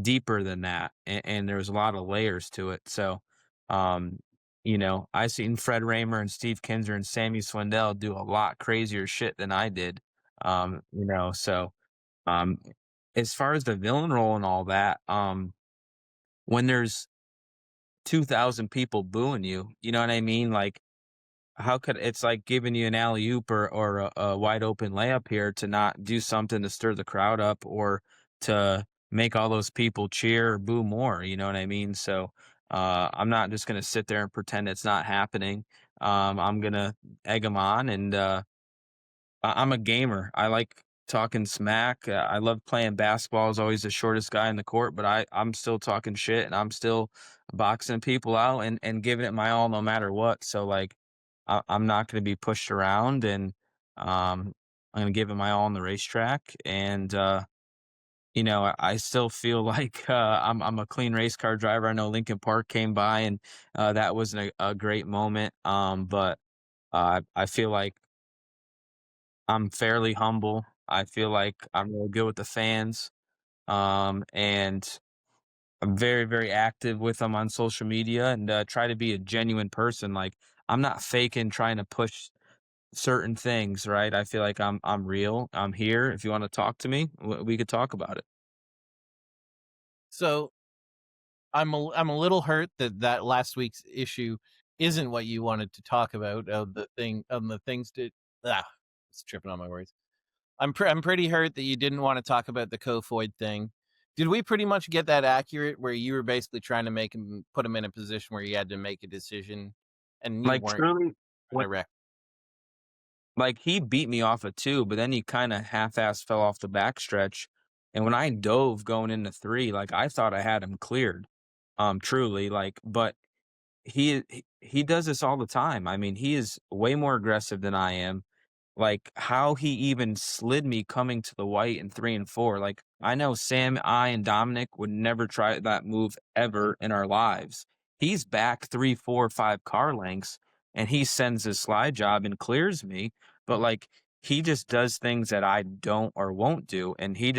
[SPEAKER 5] deeper than that, and there's a lot of layers to it. So, you know, I seen Fred Raymer and Steve Kinzer and Sammy Swindell do a lot crazier shit than I did. You know, so as far as the villain role and all that, when there's 2,000 people booing you, you know what I mean? Like, how could it's like giving you an alley oop or a wide open layup here to not do something to stir the crowd up or to make all those people cheer or boo more, you know what I mean? So I'm not just gonna sit there and pretend it's not happening. I'm gonna egg them on, and I'm a gamer. I like talking smack. I love playing basketball. I was always the shortest guy in the court, but I'm still talking shit and I'm still boxing people out and giving it my all no matter what. So like, I'm not going to be pushed around, and I'm going to give it my all on the racetrack. And you know, I still feel like I'm a clean race car driver. I know Lincoln Park came by, and that was a great moment. But I feel like I'm fairly humble. I feel like I'm really good with the fans. And I'm very, very active with them on social media, and try to be a genuine person. Like, I'm not faking trying to push certain things, right? I feel like I'm real. I'm here. If you want to talk to me, we could talk about it.
[SPEAKER 4] So I'm a little hurt that last week's issue isn't what you wanted to talk about. The things that it's tripping on my words. I'm pretty hurt that you didn't want to talk about the Kofoid thing. Did we pretty much get that accurate? Where you were basically trying to put him in a position where he had to make a decision, and you
[SPEAKER 5] Like,
[SPEAKER 4] weren't
[SPEAKER 5] truly,
[SPEAKER 4] trying to wreck.
[SPEAKER 5] like, he beat me off of 2, but then he kind of half-ass fell off the backstretch. And when I dove going into 3, like, I thought I had him cleared. truly, like, but he does this all the time. I mean, he is way more aggressive than I am. Like, how he even slid me coming to the white in 3 and 4. Like, I know Sam, I, and Dominic would never try that move ever in our lives. He's back 3, 4, 5 car lengths, and he sends his slide job and clears me. But like, he just does things that I don't or won't do, and he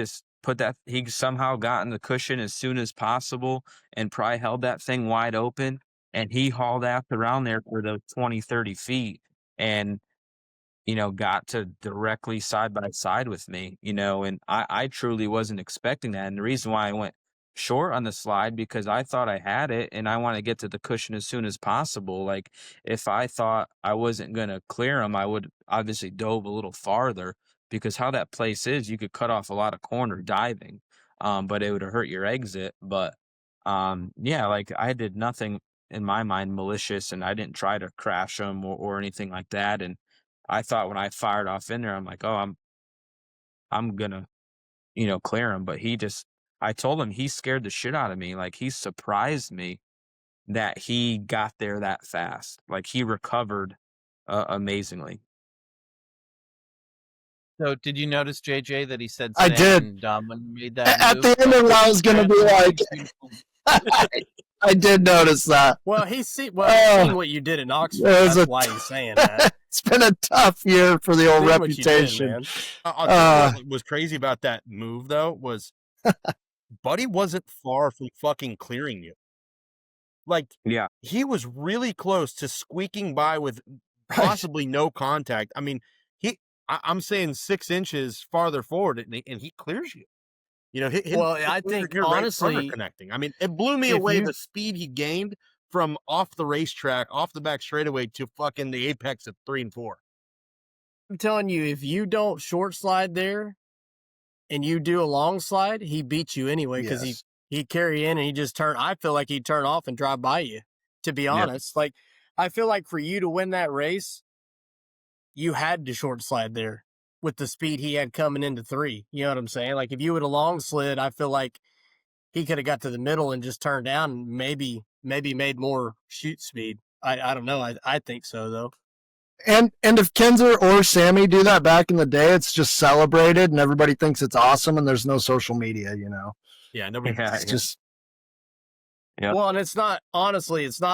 [SPEAKER 5] somehow got in the cushion as soon as possible and probably held that thing wide open, and he hauled ass around there for those 20, 30 feet. And got to directly side by side with me, and I truly wasn't expecting that. And the reason why I went short on the slide, because I thought I had it and I want to get to the cushion as soon as possible. Like, if I thought I wasn't going to clear him, I would obviously dove a little farther, because how that place is, you could cut off a lot of corner diving, but it would hurt your exit. But yeah, like, I did nothing in my mind malicious, and I didn't try to crash him or anything like that. And I thought when I fired off in there, I'm like, oh, I'm gonna, clear him. But I told him he scared the shit out of me. Like, he surprised me that he got there that fast. Like, he recovered amazingly.
[SPEAKER 4] So, did you notice, JJ, that he said
[SPEAKER 6] I
[SPEAKER 4] Sam
[SPEAKER 6] did.
[SPEAKER 4] and Dominic made that
[SPEAKER 6] At
[SPEAKER 4] move?
[SPEAKER 6] the end of it, I was going to be like, I did notice that.
[SPEAKER 8] Well, he's seen what you did in Oxford. That's why he's saying that.
[SPEAKER 6] It's been a tough year for the old reputation.
[SPEAKER 7] I'll tell you what was crazy about that move, though, was Buddy wasn't far from fucking clearing you. Like,
[SPEAKER 5] yeah,
[SPEAKER 7] he was really close to squeaking by with possibly no contact. I mean, I'm saying 6 inches farther forward, and he clears you.
[SPEAKER 8] I think honestly,
[SPEAKER 7] connecting. I mean, it blew me away the speed he gained from off the racetrack, off the back straightaway to fucking the apex of 3 and 4.
[SPEAKER 8] I'm telling you, if you don't short slide there and you do a long slide, he beats you anyway, because he carry in and he just turn. I feel like he'd turn off and drive by you, to be honest. Like, I feel like for you to win that race, you had to short slide there with the speed he had coming into 3. You know what I'm saying? Like, if you would have long slid, I feel like he could have got to the middle and just turned down and maybe made more shoot speed. I don't know. I think so, though.
[SPEAKER 6] And if Kenzer or Sammy do that back in the day, it's just celebrated and everybody thinks it's awesome, and there's no social media,
[SPEAKER 7] Yeah, nobody.
[SPEAKER 6] It's just.
[SPEAKER 5] Yeah.
[SPEAKER 8] Well, and it's not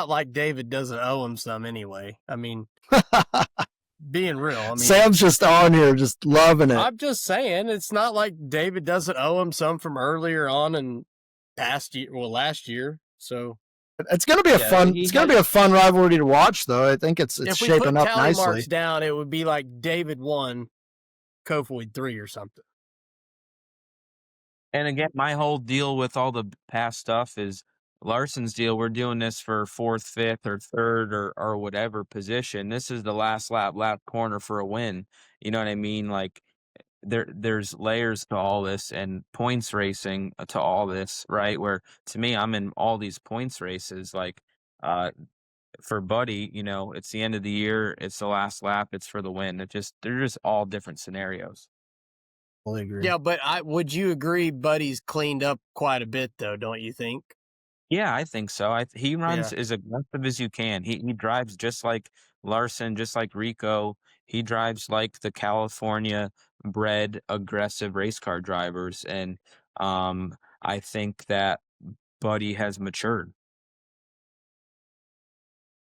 [SPEAKER 8] like David doesn't owe him some anyway. I mean, being real. I mean,
[SPEAKER 6] Sam's just on here, just loving it.
[SPEAKER 8] I'm just saying, it's not like David doesn't owe him some from earlier on and last year. So
[SPEAKER 6] it's going to be a fun rivalry to watch, though. I think it's shaping up nicely. If we put tally marks
[SPEAKER 8] down, it would be like David 1, Kofoid 3 or something.
[SPEAKER 5] And again, my whole deal with all the past stuff is Larson's deal. We're doing this for 4th, 5th, or 3rd or whatever position. This is the last corner for a win. You know what I mean? Like, there's layers to all this, and points racing to all this, right? Where, to me, I'm in all these points races. Like, for Buddy, it's the end of the year, it's the last lap, it's for the win. They're just all different scenarios.
[SPEAKER 6] Totally agree.
[SPEAKER 8] Yeah, but would you agree Buddy's cleaned up quite a bit, though, don't you think?
[SPEAKER 5] Yeah, I think so. He runs as aggressive as you can. He drives just like Larson, just like Rico. He drives like the California-bred aggressive race car drivers, and I think that Buddy has matured.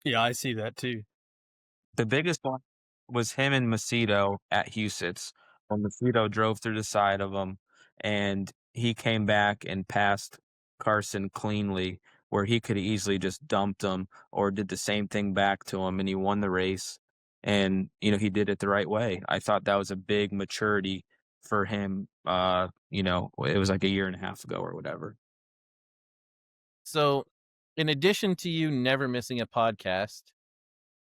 [SPEAKER 8] Yeah, I see that too.
[SPEAKER 5] The biggest one was him and Macedo at Huset's, when Macedo drove through the side of him, and he came back and passed Carson cleanly, where he could have easily just dumped him or did the same thing back to him, and he won the race. And, he did it the right way. I thought that was a big maturity for him. It was like a year and a half ago or whatever.
[SPEAKER 4] So, in addition to you never missing a podcast,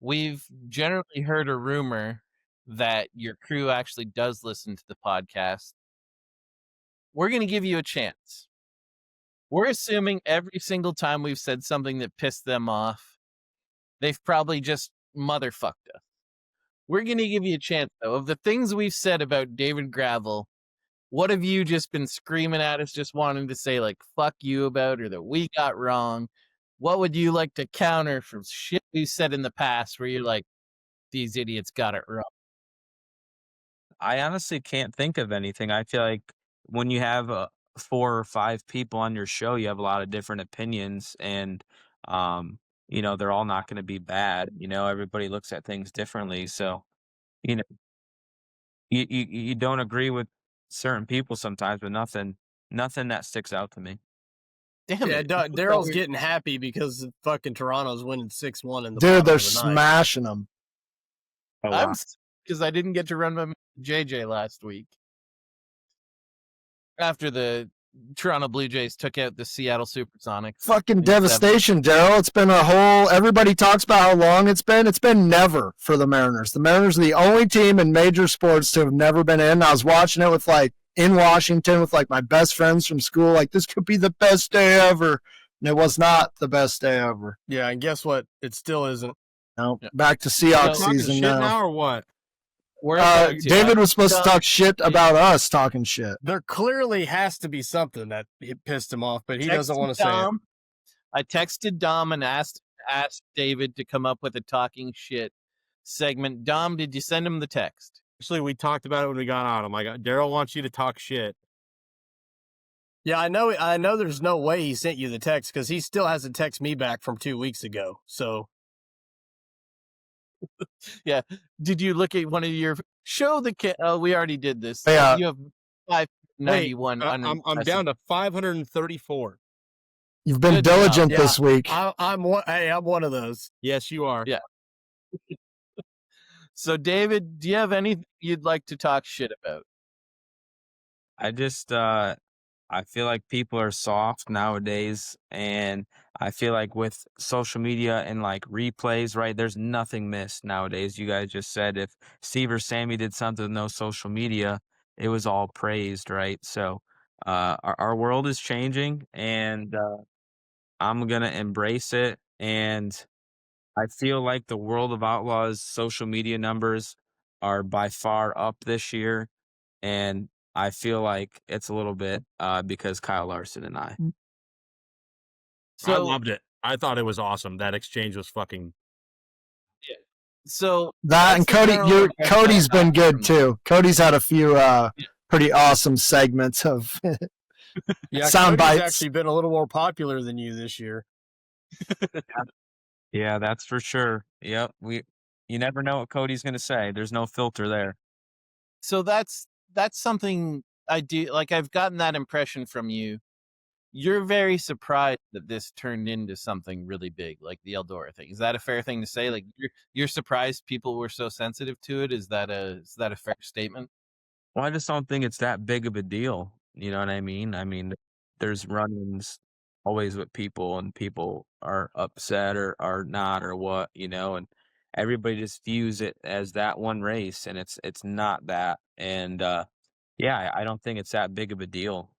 [SPEAKER 4] we've generally heard a rumor that your crew actually does listen to the podcast. We're going to give you a chance. We're assuming every single time we've said something that pissed them off, they've probably just motherfucked us. We're going to give you a chance, though. Of the things we've said about David Gravel, What have you just been screaming at us, just wanting to say like "fuck you" about, or that we got wrong? What would you like to counter from shit we said in the past, where you're like, these idiots got it wrong?
[SPEAKER 5] I honestly can't think of anything. I feel like when you have 4 or 5 people on your show, you have a lot of different opinions, and they're all not going to be bad. Everybody looks at things differently, so you know, you don't agree with certain people sometimes, but nothing that sticks out to me.
[SPEAKER 4] Damn
[SPEAKER 8] Yeah,
[SPEAKER 4] it.
[SPEAKER 8] Daryl's getting happy because fucking Toronto's winning 6-1 in the
[SPEAKER 6] Dude,
[SPEAKER 8] bottom
[SPEAKER 6] they're
[SPEAKER 8] of the ninth.
[SPEAKER 6] smashing them.
[SPEAKER 4] I'm because I didn't get to run my JJ last week after the Toronto Blue Jays took out the Seattle Supersonics.
[SPEAKER 6] Fucking devastation, Daryl. It's been a whole. Everybody talks about how long it's been. It's been never for the Mariners. The Mariners are the only team in major sports to have never been in. I was watching it with in Washington with my best friends from school. Like, this could be the best day ever. And it was not the best day ever.
[SPEAKER 8] Yeah, and guess what? It still isn't.
[SPEAKER 6] No, back to Seahawks
[SPEAKER 7] Talking
[SPEAKER 6] season
[SPEAKER 7] shit now or what?
[SPEAKER 6] David was supposed to talk shit about us talking shit.
[SPEAKER 8] There clearly has to be something that pissed him off, but he doesn't want to say it.
[SPEAKER 4] I texted Dom and asked David to come up with a talking shit segment. Dom, did you send him the text?
[SPEAKER 7] Actually, we talked about it when we got on. I'm like, Daryl wants you to talk shit.
[SPEAKER 8] Yeah, I know there's no way he sent you the text because he still hasn't texted me back from 2 weeks ago. So
[SPEAKER 4] yeah. Did you look at one of your show the we already did this.
[SPEAKER 6] Yeah.
[SPEAKER 4] You have 591.
[SPEAKER 7] I'm down to 534.
[SPEAKER 6] You've been diligent this week.
[SPEAKER 8] I'm one of those.
[SPEAKER 7] Yes, you are.
[SPEAKER 4] Yeah. So, David, do you have anything you'd like to talk shit about?
[SPEAKER 5] I just I feel like people are soft nowadays, and I feel like with social media and replays, right, there's nothing missed nowadays. You guys just said if Steve or Sammy did something with no social media, it was all praised, right? So our world is changing, and I'm going to embrace it. And I feel like the World of Outlaws social media numbers are by far up this year, and I feel like it's a little bit because Kyle Larson and I.
[SPEAKER 7] So, I loved it. I thought it was awesome. That exchange was fucking.
[SPEAKER 4] Yeah. So
[SPEAKER 6] that and Cody's been good too. Cody's had a few pretty awesome segments of sound bites.
[SPEAKER 8] Actually been a little more popular than you this year.
[SPEAKER 5] Yeah, that's for sure. Yep. You never know what Cody's going to say. There's no filter there.
[SPEAKER 4] So that's something I do. I've gotten that impression from you. You're very surprised that this turned into something really big, like the Eldora thing. Is that a fair thing to say? Like you're surprised people were so sensitive to it? Is that a fair statement?
[SPEAKER 5] Well, I just don't think it's that big of a deal. You know what I mean? I mean, there's run-ins always with people, and people are upset or are not or what, and everybody just views it as that one race, and it's not that. And yeah, I don't think it's that big of a deal.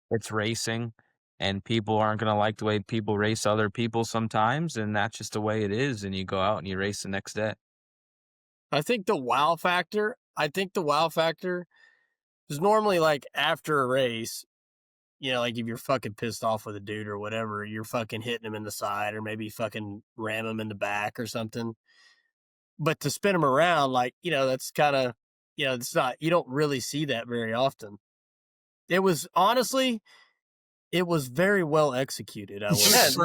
[SPEAKER 5] It's racing, and people aren't going to like the way people race other people sometimes, and that's just the way it is. And you go out and you race the next day.
[SPEAKER 8] I think the wow factor is normally after a race, if you're fucking pissed off with a dude or whatever, you're fucking hitting him in the side or maybe fucking ram him in the back or something. But to spin him around, that's kind of, it's not, you don't really see that very often. It was very well executed.
[SPEAKER 6] It was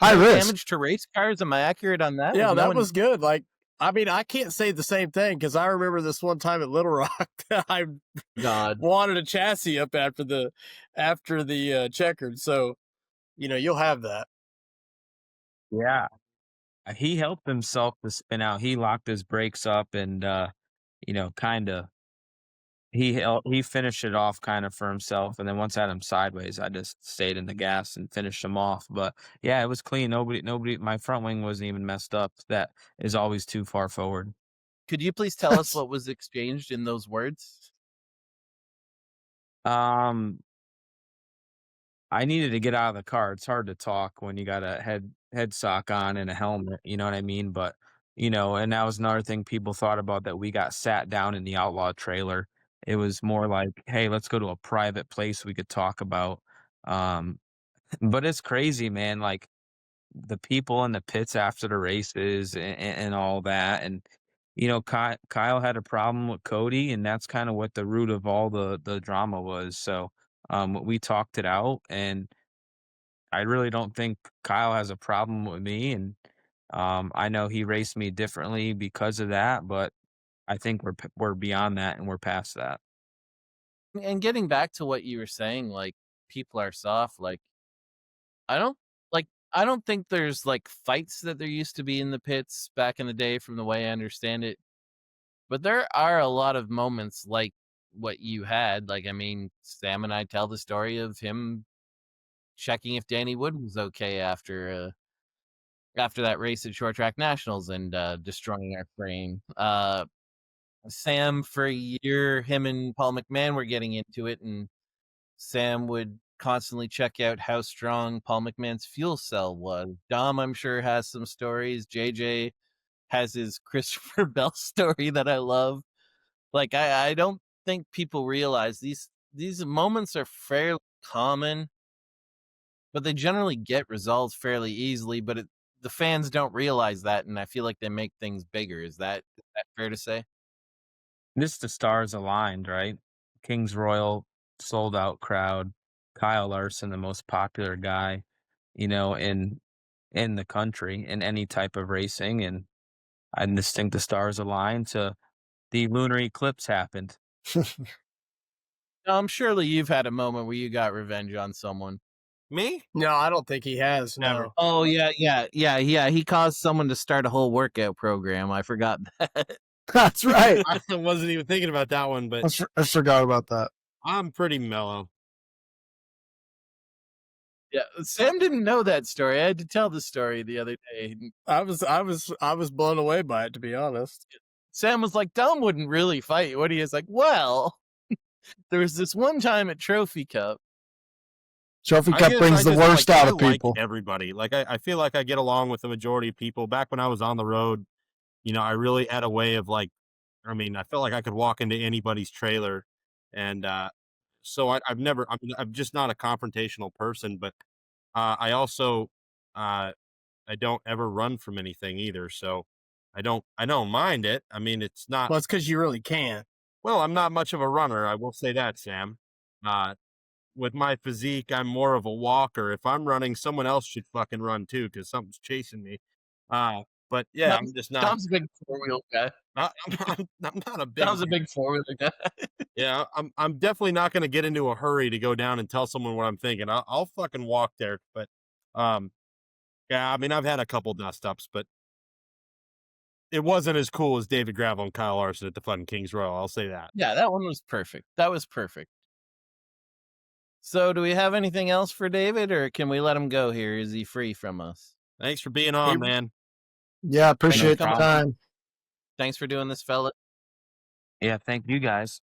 [SPEAKER 6] high risk
[SPEAKER 4] damage to race cars. Am I accurate on that?
[SPEAKER 8] Yeah, that was good. I can't say the same thing because I remember this one time at Little Rock that I wanted a chassis up after the checkered. So, you'll have that.
[SPEAKER 5] Yeah, he helped himself to spin out. He locked his brakes up and kind of. He finished it off kind of for himself, and then once I had him sideways, I just stayed in the gas and finished him off. But yeah, it was clean. Nobody. My front wing wasn't even messed up. That is always too far forward.
[SPEAKER 4] Could you please tell us what was exchanged in those words?
[SPEAKER 5] I needed to get out of the car. It's hard to talk when you got a head sock on and a helmet. You know what I mean? But and that was another thing people thought about, that we got sat down in the Outlaw trailer. It was more like, hey, let's go to a private place we could talk about. Um, but it's crazy, man. Like the people in the pits after the races and all that. And, Kyle had a problem with Cody, and that's kind of what the root of all the drama was. So we talked it out, and I really don't think Kyle has a problem with me. And I know he raced me differently because of that, but I think we're beyond that and we're past that.
[SPEAKER 4] And getting back to what you were saying, like people are soft. Like I don't I don't think there's like fights that there used to be in the pits back in the day, from the way I understand it. But there are a lot of moments like what you had. Like, I mean, Sam and I tell the story of him checking if Danny Wood was okay after that race at Short Track Nationals and destroying our frame. Sam, for a year, him and Paul McMahon were getting into it, and Sam would constantly check out how strong Paul McMahon's fuel cell was. Dom, I'm sure, has some stories. JJ has his Christopher Bell story that I love. Like, I don't think people realize these moments are fairly common, but they generally get resolved fairly easily. But the fans don't realize that, and I feel like they make things bigger. Is that fair to say?
[SPEAKER 5] Just the stars aligned, right? Kings Royal, sold out crowd. Kyle Larson, the most popular guy, in the country in any type of racing. And I just think the stars aligned to the lunar eclipse happened.
[SPEAKER 4] Surely you've had a moment where you got revenge on someone.
[SPEAKER 7] Me?
[SPEAKER 8] No, I don't think he has.
[SPEAKER 7] Never.
[SPEAKER 8] No.
[SPEAKER 4] Oh yeah. He caused someone to start a whole workout program. I forgot that.
[SPEAKER 6] That's right.
[SPEAKER 7] I wasn't even thinking about that one, but
[SPEAKER 6] I forgot about that.
[SPEAKER 7] I'm pretty mellow.
[SPEAKER 4] Yeah, Sam didn't know that story. I had to tell the story the other day.
[SPEAKER 8] I was blown away by it, to be honest.
[SPEAKER 4] Sam was like, Dom wouldn't really fight. What he is like, well, there was this one time at Trophy Cup.
[SPEAKER 6] Trophy Cup brings the worst out of people.
[SPEAKER 7] Like everybody. Like I feel like I get along with the majority of people. Back when I was on the road, I really had a way of I felt like I could walk into anybody's trailer. And so I'm just not a confrontational person, but I also I don't ever run from anything either. So I don't mind it. I mean, it's not.
[SPEAKER 8] Well, it's because you really can't.
[SPEAKER 7] Well, I'm not much of a runner. I will say that, Sam. With my physique, I'm more of a walker. If I'm running, someone else should fucking run too, because something's chasing me. But yeah, I'm just not.
[SPEAKER 4] Dom's a big 4-wheel guy.
[SPEAKER 7] I'm not a big.
[SPEAKER 4] Dom's a big 4-wheeler guy.
[SPEAKER 7] Yeah, I'm definitely not going to get into a hurry to go down and tell someone what I'm thinking. I'll fucking walk there. But yeah, I mean, I've had a couple dust ups, but it wasn't as cool as David Gravel and Kyle Larson at the fucking Kings Royal. I'll say that.
[SPEAKER 4] Yeah, that one was perfect. That was perfect. So, do we have anything else for David, or can we let him go here? Is he free from us?
[SPEAKER 7] Thanks for being on, man.
[SPEAKER 6] Yeah, appreciate the time.
[SPEAKER 4] Thanks for doing this, fella.
[SPEAKER 5] Yeah, thank you guys.